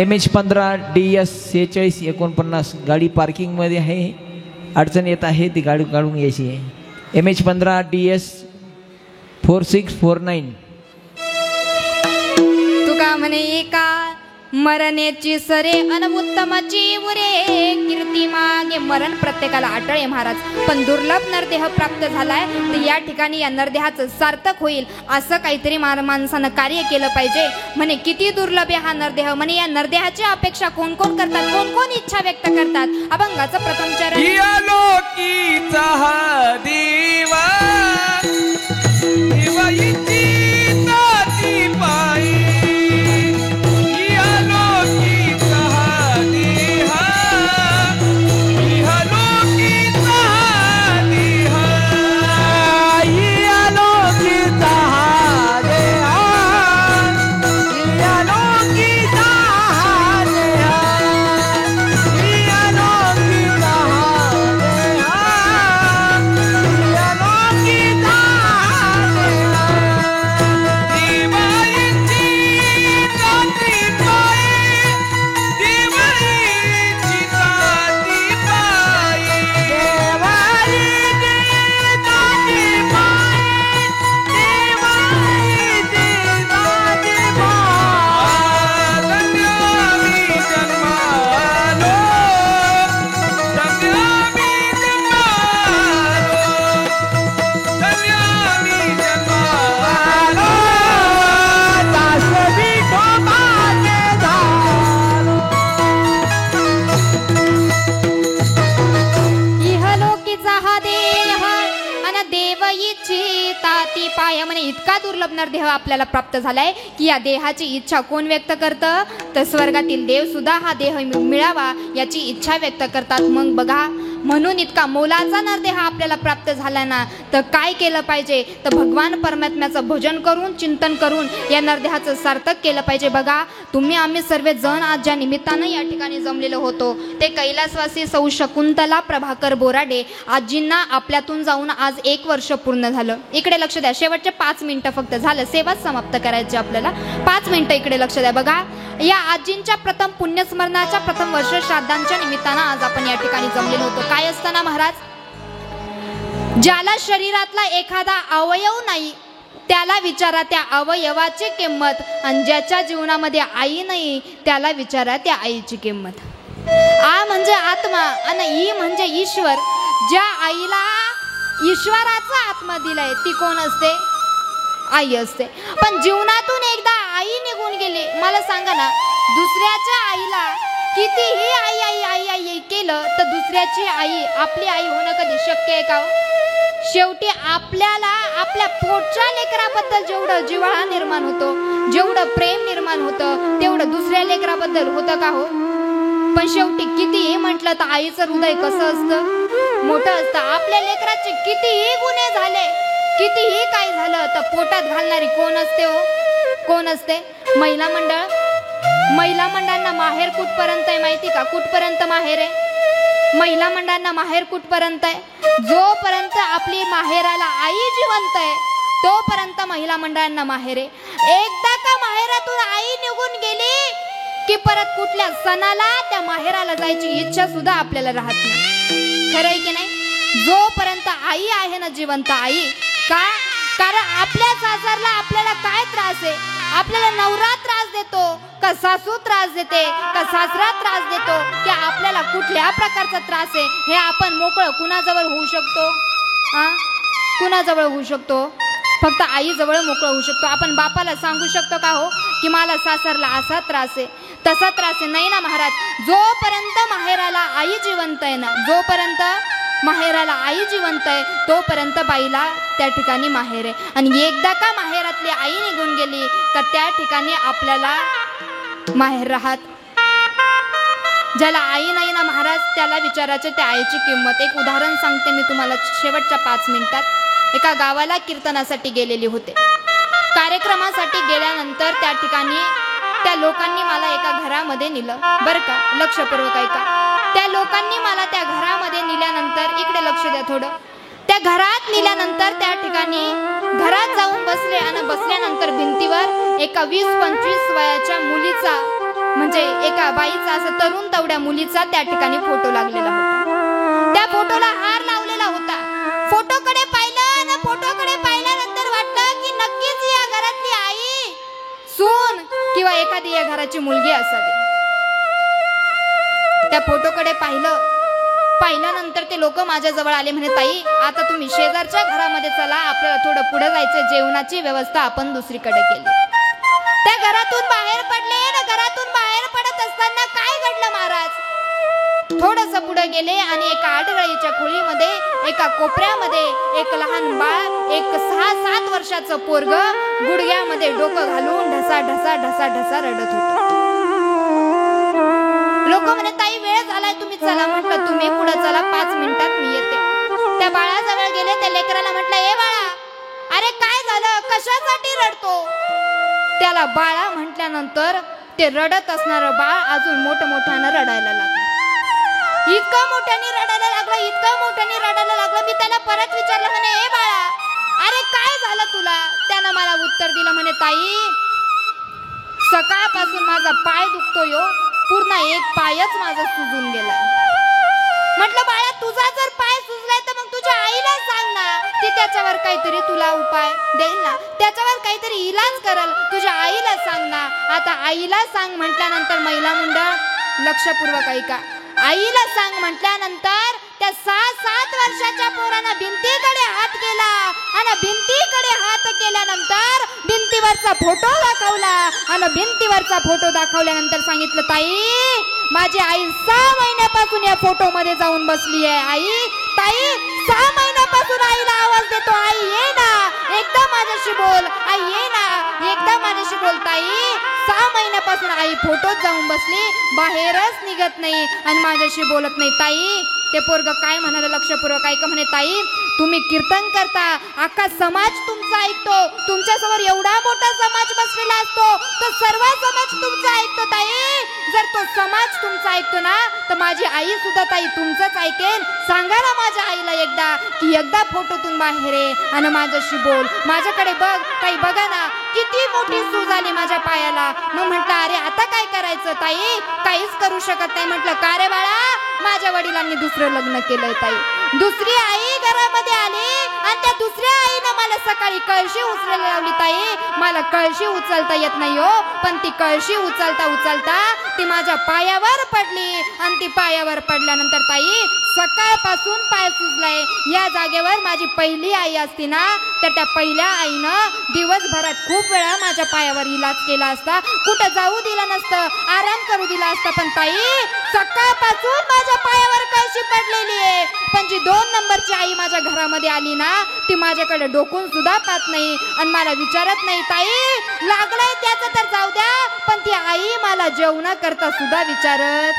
Speaker 2: MH15 DS 4649 गाडी पार्किंगमध्ये आहे. अडचण येत आहे ती गाडी काढून घ्यायची आहे. MH15 DS 4649.
Speaker 1: तुका म्हणे एका मरण्याची सरे अन उत्तमाची उरे, कीर्ती मागे मरण प्रत्येकाला आटळे महाराज. पण दुर्लभ नरदेह प्राप्त झालाय तर या ठिकाणी या नरदेहाचं सार्थक होईल असं काहीतरी माणसानं कार्य केलं पाहिजे. म्हणे किती दुर्लभ आहे हा नरदेह. म्हणे या नरदेहाची अपेक्षा कोण कोण करतात, कोण कोण इच्छा व्यक्त करतात. अभंगाचं प्रथम चरण.
Speaker 2: लोकीचा हा देवा देवा इच्छी ताती पायी.
Speaker 1: इतका दुर्लभ नरदेह आपल्याला प्राप्त झालाय की या देहाची इच्छा कोण व्यक्त करतं तर स्वर्गातील देव सुद्धा हा देह मिळावा याची इच्छा व्यक्त करतात. मग बघा, म्हणून इतका मोलाचा नरदेह आपल्याला प्राप्त झाला ना तर काय केलं पाहिजे तर भगवान परमात्म्याचं भजन करून चिंतन करून या नरदेहाचं सार्थक केलं पाहिजे. बघा, तुम्ही आम्ही सर्व जण आज ज्या निमित्तानं या ठिकाणी जमलेलो होतो ते कैलासवासी सौ शकुंतला प्रभाकर बोराडे आजींना आपल्यातून जाऊन आज 1 वर्ष पूर्ण झालं. इकडे लक्ष द्या, शेवटचे 5 मिनिटं फक्त झालं, सेवा समाप्त करायची आपल्याला. 5 मिनिटं इकडे लक्ष द्या. बघा, या आजींच्या प्रथम पुण्यस्मरणाच्या प्रथम वर्ष श्राद्धांच्या निमित्तानं आज आपण या ठिकाणी जमलेलो होतो. काय असताना महाराज, ज्याला शरीरातला एखादा अवयव नाही त्याला विचारा त्या अवयवाची किंमत, आणि ज्याच्या जीवनामध्ये आई नाही त्याला विचारा त्या आईची किंमत. आ म्हणजे आत्मा आणि ई म्हणजे ईश्वर. ज्या आईला ईश्वराचा आत्मा दिलाय ती कोण असते? आई असते. पण जीवनातून एकदा आई निघून गेली, मला सांगा ना, दुसऱ्याच्या आईला कितीही आई आई आई आई आई केलं तर दुसऱ्याची आई आपली आई होणं कधी शक्य आहे का हो? शेवटी आपल्याला आपल्या पोटच्या लेकराबद्दल जेवढं जिव्हाळा निर्माण होतो, जेवढं प्रेम निर्माण होतं, तेवढं दुसऱ्या लेकराबद्दल होतं का हो? पण शेवटी कितीही म्हटलं तर आईचं हृदय कसं असतं, मोठं असतं. आपल्या लेकराचे कितीही गुन्हे झाले, कितीही काय झालं तर पोटात घालणारी कोण असते हो? कोण असते? महिला मंडळ. महिला मंडळांना माहेर कुठपर्यंत आहे माहिती का? कुठपर्यंत माहेर आहे महिला मंडळांना? माहेर कुठपर्यंत आहे? जोपर्यंत आपली माहेराला आई जिवंत आहे तोपर्यंत महिला मंडळांना माहेर आहे. एकदा का माहेरातून आई निघून गेली की परत कुठल्या सणाला त्या माहेराला जायची इच्छा सुद्धा आपल्याला राहत नाही. खरं आहे की नाही? जोपर्यंत आई आहे ना जिवंत आई. का? कारण आपल्या सासरला आपल्याला काय त्रास आहे? आपल्याला नवरा त्रास देतो का सासू त्रास देते का सासरा त्रास देतो की आपल्याला कुठल्या प्रकारचा त्रास आहे हे आपण मोकळं कुणाजवळ होऊ शकतो? कुणाजवळ होऊ शकतो? फक्त आईजवळ मोकळं होऊ शकतो. आपण बापाला सांगू शकतो का हो की मला सासरला असा त्रास आहे तसा त्रास आहे? नाही ना महाराज. जोपर्यंत माहेराला आई जिवंत आहे ना, जोपर्यंत माहेराला आई जिवंत आहे तोपर्यंत बाईला त्या ठिकाणी माहेर आहे. आणि एकदा का माहेरातली आई निघून गेली का त्या ठिकाणी आपल्याला माहेर राहत. ज्याला आई नाही ना महाराज त्याला विचारायचे त्या आईची किंमत. एक उदाहरण सांगते मी तुम्हाला शेवटच्या 5 मिनिटात. एका गावाला कीर्तनासाठी गेलेली होते. कार्यक्रमासाठी गेल्यानंतर त्या ठिकाणी त्या लोकांनी मला एका घरामध्ये नेलं बरं का. लक्षपूर्वक ऐका. त्या लोकांनी मला त्या घरामध्ये नेल्यानंतर, इकडे लक्ष द्या थोडं, त्या घरात नेल्यानंतर त्या ठिकाणी घरात जाऊन बसले आणि बसल्यानंतर भिंतीवर एका 20-25 वयाच्या मुलीचा, म्हणजे एका बाईचा, असं तरुण तेवढ्या मुलीचा त्या ठिकाणी फोटो लागलेला होता. त्या फोटोला हार लावलेला होता. फोटोकडे पाहिलं आणि फोटोकडे पाहिल्यानंतर वाटलं की नक्कीच या घरातली आई, सून किंवा एखादी या घराची मुलगी असावी. त्या फोटोकडे पाहिल्यानंतर ते लोक माझ्या जवळ आले. म्हणे ताई आता तुम्ही शेजारच्या घरामध्ये चला, आपल्याला थोडं पुढे जायचं, जेवणाची व्यवस्था आपण दुसरीकडे केली. त्या घरातून बाहेर पडले ना. घरातून बाहेर पडत असताना काय घडलं महाराज? थोडस पुढे गेले आणि एका आडगळीच्या खोलीमध्ये एका कोपऱ्यामध्ये एक लहान बाळ, एक 6-7 वर्षाचं पोरग गुडघ्यामध्ये डोकं घालून ढसा ढसा ढसा ढसा रडत होतं. लोक म्हणे ताई वेळ झालाय तुम्ही चला. म्हटलं तुम्ही पुढे चला, 5 मिनिटात मी येते. त्या बाळाजवळ गेले. त्या लेकराला म्हटलं ए बाळा, अरे काय झालं, कशासाठी रडतो? त्याला बाळा म्हटल्यानंतर ते रडत असणारं बाळ अजून मोठ्यानं रडायला लागलं. इतकं मोठ्याने रडायला लागलं, इतकं मोठ्याने रडायला लागलं. मी त्याला परत विचारलं, म्हणे ए बाळा, अरे काय झालं तुला? त्यानं मला उत्तर दिलं, म्हणे ताई सकाळपासून माझा पाय दुखतोय हो, पूर्ण एक पायच माझा सुजून गेलाय. म्हटलं बाळा तुझा जर पाय सुजलाय तर मग तुझ्या आईला सांग ना, ती त्याच्यावर काहीतरी तुला उपाय देईल ना, त्याच्यावर काहीतरी इलाज करल. तुझ्या आईला सांग ना. आता आईला सांग म्हटल्यानंतर महिला मंडळ लक्षपूर्वक ऐका. आईला सांग म्हटल्यानंतर त्या 6-7 वर्षाच्या पोरानं भिंतीकडे हात केला आणि भिंतीकडे हात केल्यानंतर भिंतीवरचा फोटो दाखवला आणि भिंतीवरचा फोटो दाखवल्यानंतर सांगितलं ताई माझी आई 6 महिन्यापासून या फोटो मध्ये जाऊन बसली आहे. आई ताई 6 महिन्यापासून आईला आवाज देतो, आई ये ना एकदा माझ्याशी बोल, आई ये ना एकदा माझ्याशी बोल. ताई 6 महिन्यापासून आई फोटोत जाऊन बसली, बाहेरच निघत नाही आणि माझ्याशी बोलत नाही. ताई ते पोरग काय म्हणाले लक्षपूर्वक ऐका. म्हणे ताई तुम्ही कीर्तन करता, अख्खा समाज तुमचा ऐकतो, तुमच्यासमोर एवढा मोठा समाज बसलेला असतो, तो सर्व समाज तुमचा ऐकतो. ताई जर तो समाज तुमचा ऐकतो ना तर माझी आई सुद्धा ताई तुमचंच ऐकेल. सांगा ना माझ्या आईला एकदा की एकदा फोटोतून बाहेर ये आणि माझ्याशी बोल, माझ्याकडे बघ. ताई बघा ना किती मोठी सूज आली माझ्या पायाला. मग म्हटलं अरे आता काय करायचं ताई? काहीच करू शकत नाही. म्हटलं का रे बाळा? माझ्या वडिलांनी दुसरं लग्न केलंय ताई. दुसरी आई घरामध्ये आली आणि त्या दुसऱ्या आईनं मला सकाळी कळशी उचलायला लावली. ताई मला कळशी उचलता येत नाही हो, पण ती कळशी उचलता उचलता ती माझ्या पायावर पडली आणि ती पायावर पडल्यानंतर ताई सकाळ सकाळपासून पाय सुजलाय. या जागेवर माझी पहिली आई असती ना तर त्या पहिल्या आईनं दिवसभरात खूप वेळा माझ्या पायावर इलाज केला असता, कुठं जाऊ दिलं नसतं, आराम करू दिला असता. पण ताई सकाळपासून माझ्या पायावर कळशी पडलेली आहे. पण जी 2 नंबरची आई माझ्या घरामध्ये आली ना ती माझ्याकडे डोकून सुद्धा पाहत नाही आणि मला विचारत नाही ताई लागलंय त्याचं तर जाऊ द्या, पण ती आई मला जेवण करता सुद्धा विचारत.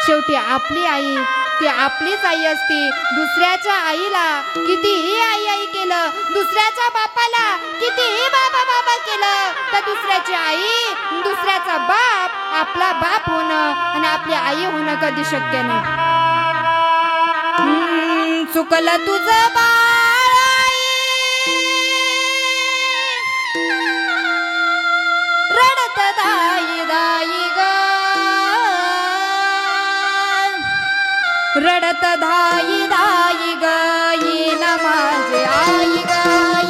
Speaker 1: शेवटी आपली आई ती आपलीच आई असती. दुसऱ्याच्या आईला कितीही आई आई केलं, दुसऱ्याच्या बापाला कितीही बाबा बाबा केलं, तर दुसऱ्याची आई दुसऱ्याचा बाप आपला बाप होणं आणि आपली आई होणं कधी शक्य नाही. चुकलं तुझं बाळ आई, रडत दाई दाई ग, रडत धाई धाई ग, ये न माझे आई ग,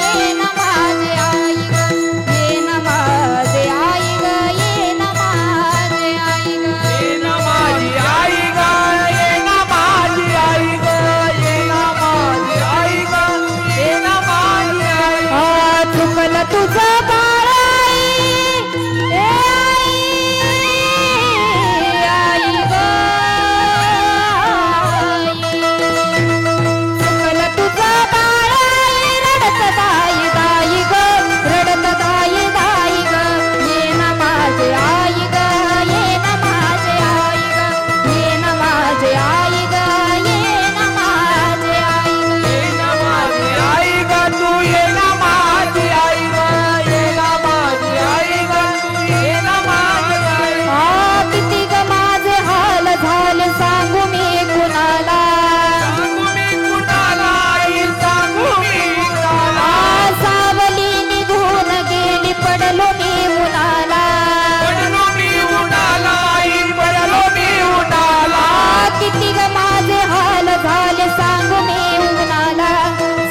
Speaker 1: ये न माझे आई ग, ये न माझे आई ग, ये न माझे आई ग,
Speaker 2: ये न माझी आई ग, ये न माझी आई ग, ये न माझी आई ग, ये न माझी आई.
Speaker 1: चुकलं तुझं बाळ आई, ए आई, आई ग, चुकलं तुझं बाळ आई, रडत दाई दाई ग, रडत दाई दाई ग, ये न माझे आई ग, ये न माझे आई ग, ये न माझे आई ग, ये न माझे आई ग.
Speaker 2: ये न माझी आई ग, तू ये न माझी आई ग, ये न माझी आई ग, तू ये न माझी आई.
Speaker 1: किती ग माझे हाल झाले सांगू मी कुणाला,
Speaker 2: सांगू मी कुणाला आई, सांगू मी कुणाला.
Speaker 1: सावली निघून गेली पडलो मी उन्हाला,
Speaker 2: पडलो मी उन्हाला आई, पडलो मी उन्हाला.
Speaker 1: किती ग माझे हाल झाले सांगू मी उन्हाला,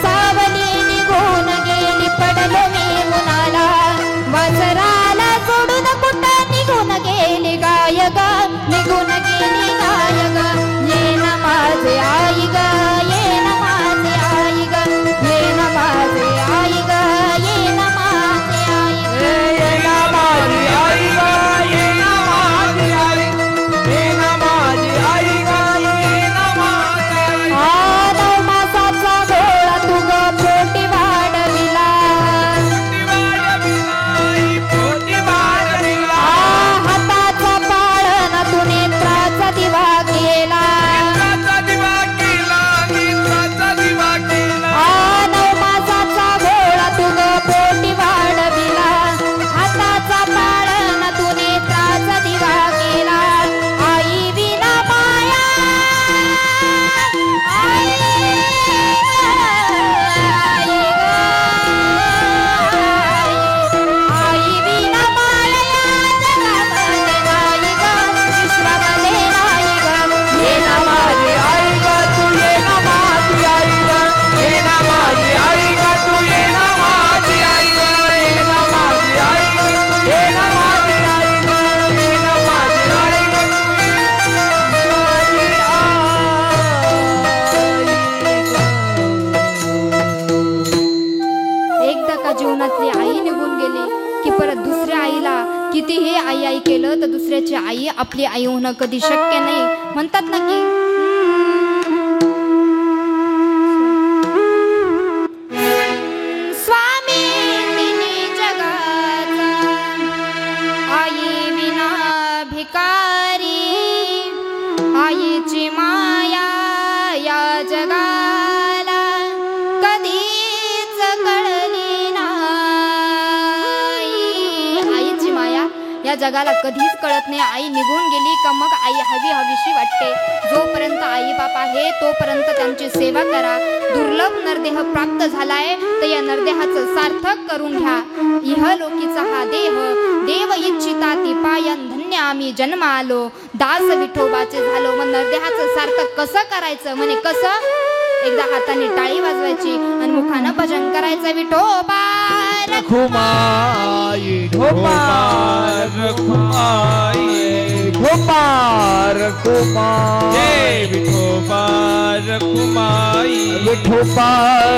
Speaker 1: सावली निघून गेली पडलो मी उन्हाला, वसराला सोडून कुठं निघून गेली गाय ग, निघून गेली गाय ग, ये न माझे आई ग, ये न माझे आई ग, ये न माझे आई ग, ये न माझे आई ग.
Speaker 2: ये न माझी आई ग, ये न माझी आई, ये न माझी आई ग, ये न माझी आई.
Speaker 1: 9 मासाचा गोळा तू ग पोटी वाढविला,
Speaker 2: पोटी वाढविला,
Speaker 1: हाताचा पाळणा तू नेत्राचा दिवा केला.
Speaker 2: नेत्राचा दिवा केला, नेत्राचा दिवा केला.
Speaker 1: 9 मासाचा गोळा तू ग पोटी वाढविला, हाताचा पाळणा तू नेत्राचा दिवा केला. आई विना माया, आई आई विना माया या जगामध्ये नाही ग, विश्वामध्ये नाही ग.
Speaker 2: ये न माझी आई ग, तू ये न माझी आई ग, ये न माझी आई ग, तू ये न माझी आई ग, ये न माझी आई ग, ये न माझी आई ग, ये न माझी आई ग,
Speaker 1: एकदा का जीवनातली आई निघून गेली की परत दुसऱ्या आईला कितीही आई आई केलं तर दुसऱ्याची आई आपली आई होणं कधी शक्य नाही. म्हणतात ना की स्वामी तिन्ही जगाचा, आई विना भिकारी, आईची माया या जगाला कधीच कळली नाही. आईची माया या जगाला कधीच कळत नाही. आई निघून गेली का मग आई हवी हवीशी वाटते. जोपर्यंत आई बाप आहे तोपर्यंत त्यांची सेवा करा. दुर्लभ नरदेह प्राप्त झालाय तर या नरदेहाचं सार्थक करून घ्या. इहलोकीचा हा देह देव इच्छिता ती पायन, धन्य आम्ही जन्म आलो, दास विठोबाचे झालो. मग नरदेहाचं सार्थक कसं करायचं म्हणे कसं? एकदा हाताने टाळी वाजवायची आणि मुखानं भजन करायचं. विठोबा
Speaker 2: रखुमाई ढोबा, रखुमाई ढोबा. विठोबा रखुमाई
Speaker 3: जय विठोबा रखुमाई
Speaker 2: विठोबा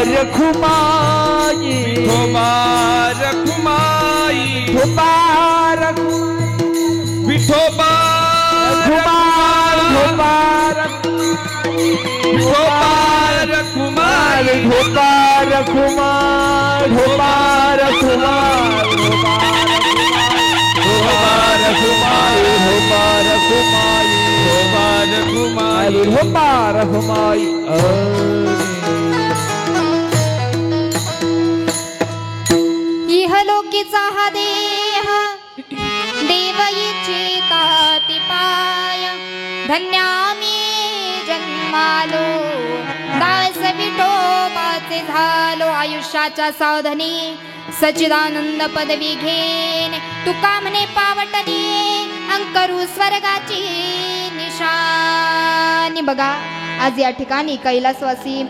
Speaker 2: रखुमाई
Speaker 3: विठोबा रखुमाई
Speaker 2: विठोबा रखुमाई
Speaker 3: विठोबा
Speaker 2: विठोबा
Speaker 3: विठोबा रखुमाई
Speaker 2: विठोबा रखुमाई विठोबा रखुमाई विठोबा रखुमाई विठोबा रखुमाई
Speaker 3: विठोबा रखुमाई
Speaker 2: विठोबा रखुमाई
Speaker 1: इहलोकीचा हा देह देव इच्छिताति पाय धन्यामी जन्मालो दास विठोबाचे झालो आयुष्याच्या साधनी सच्चिदानंद पदवी घेन तुका म्हणे पावटणी अंकरू स्वर्गाची निशानी. बघा आज या ठिकाणी कैलासवासी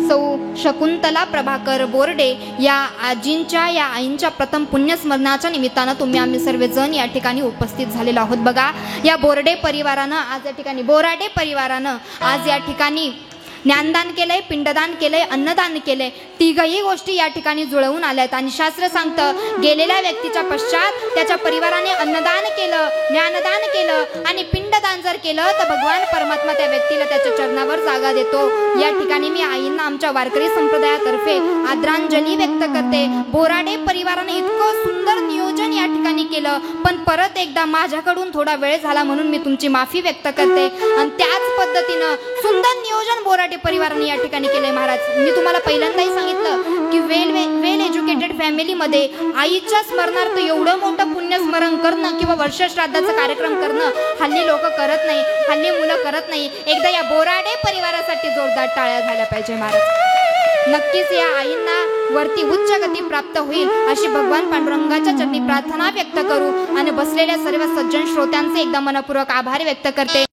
Speaker 1: सौ शकुंतला प्रभाकर बोर्डे या आजींच्या या आईंच्या प्रथम पुण्यस्मरणाच्या निमित्तानं तुम्ही आम्ही सर्वजण या ठिकाणी उपस्थित झालेलो आहोत. बघा या बोर्डे परिवारानं आज या ठिकाणी बोराडे परिवारानं आज या ठिकाणी ज्ञानदान केलंय, पिंडदान केलंय, अन्नदान केलंय. तिघही गोष्टी या ठिकाणी जुळवून आल्यात आणि शास्त्र सांगतं गेलेल्या व्यक्तीच्या पश्चात त्याच्या परिवाराने अन्नदान केलं, ज्ञानदान केलं आणि पिंडदान जर केलं तर भगवान परमात्मा त्या व्यक्तीला त्याच्या चरणावर जागा देतो. या ठिकाणी मी आईंना आमच्या वारकरी संप्रदायातर्फे आदरांजली व्यक्त करते. बोराडे परिवाराने इतकं सुंदर नियोजन या ठिकाणी केलं, पण परत एकदा माझ्याकडून थोडा वेळ झाला म्हणून मी तुमची माफी व्यक्त करते. आणि त्याच पद्धतीनं सुंदर नियोजन बोराडे परिवाराने या ठिकाणी केले. महाराज, मी तुम्हाला पहिल्यांदाही सांगितलं की वेल एज्युकेटेड फॅमिलीमध्ये आईच्या स्मरणार्थ एवढं मोठं पुण्यस्मरण करणं किंवा वर्षश्राद्धाचा कार्यक्रम करणं हल्ली लोक करत नाही, हल्ली मुलं करत नाही. एकदा या बोराडे परिवारासाठी जोरदार टाळ्या झाल्या पाहिजे महाराज. नक्कीच या आईंना वरती उच्च गती प्राप्त होईल अशी भगवान पांडुरंगाच्या चरणी प्रार्थना व्यक्त करू आणि बसलेल्या सर्व सज्जन श्रोत्यांचे एकदा मनपूर्वक आभार व्यक्त करते.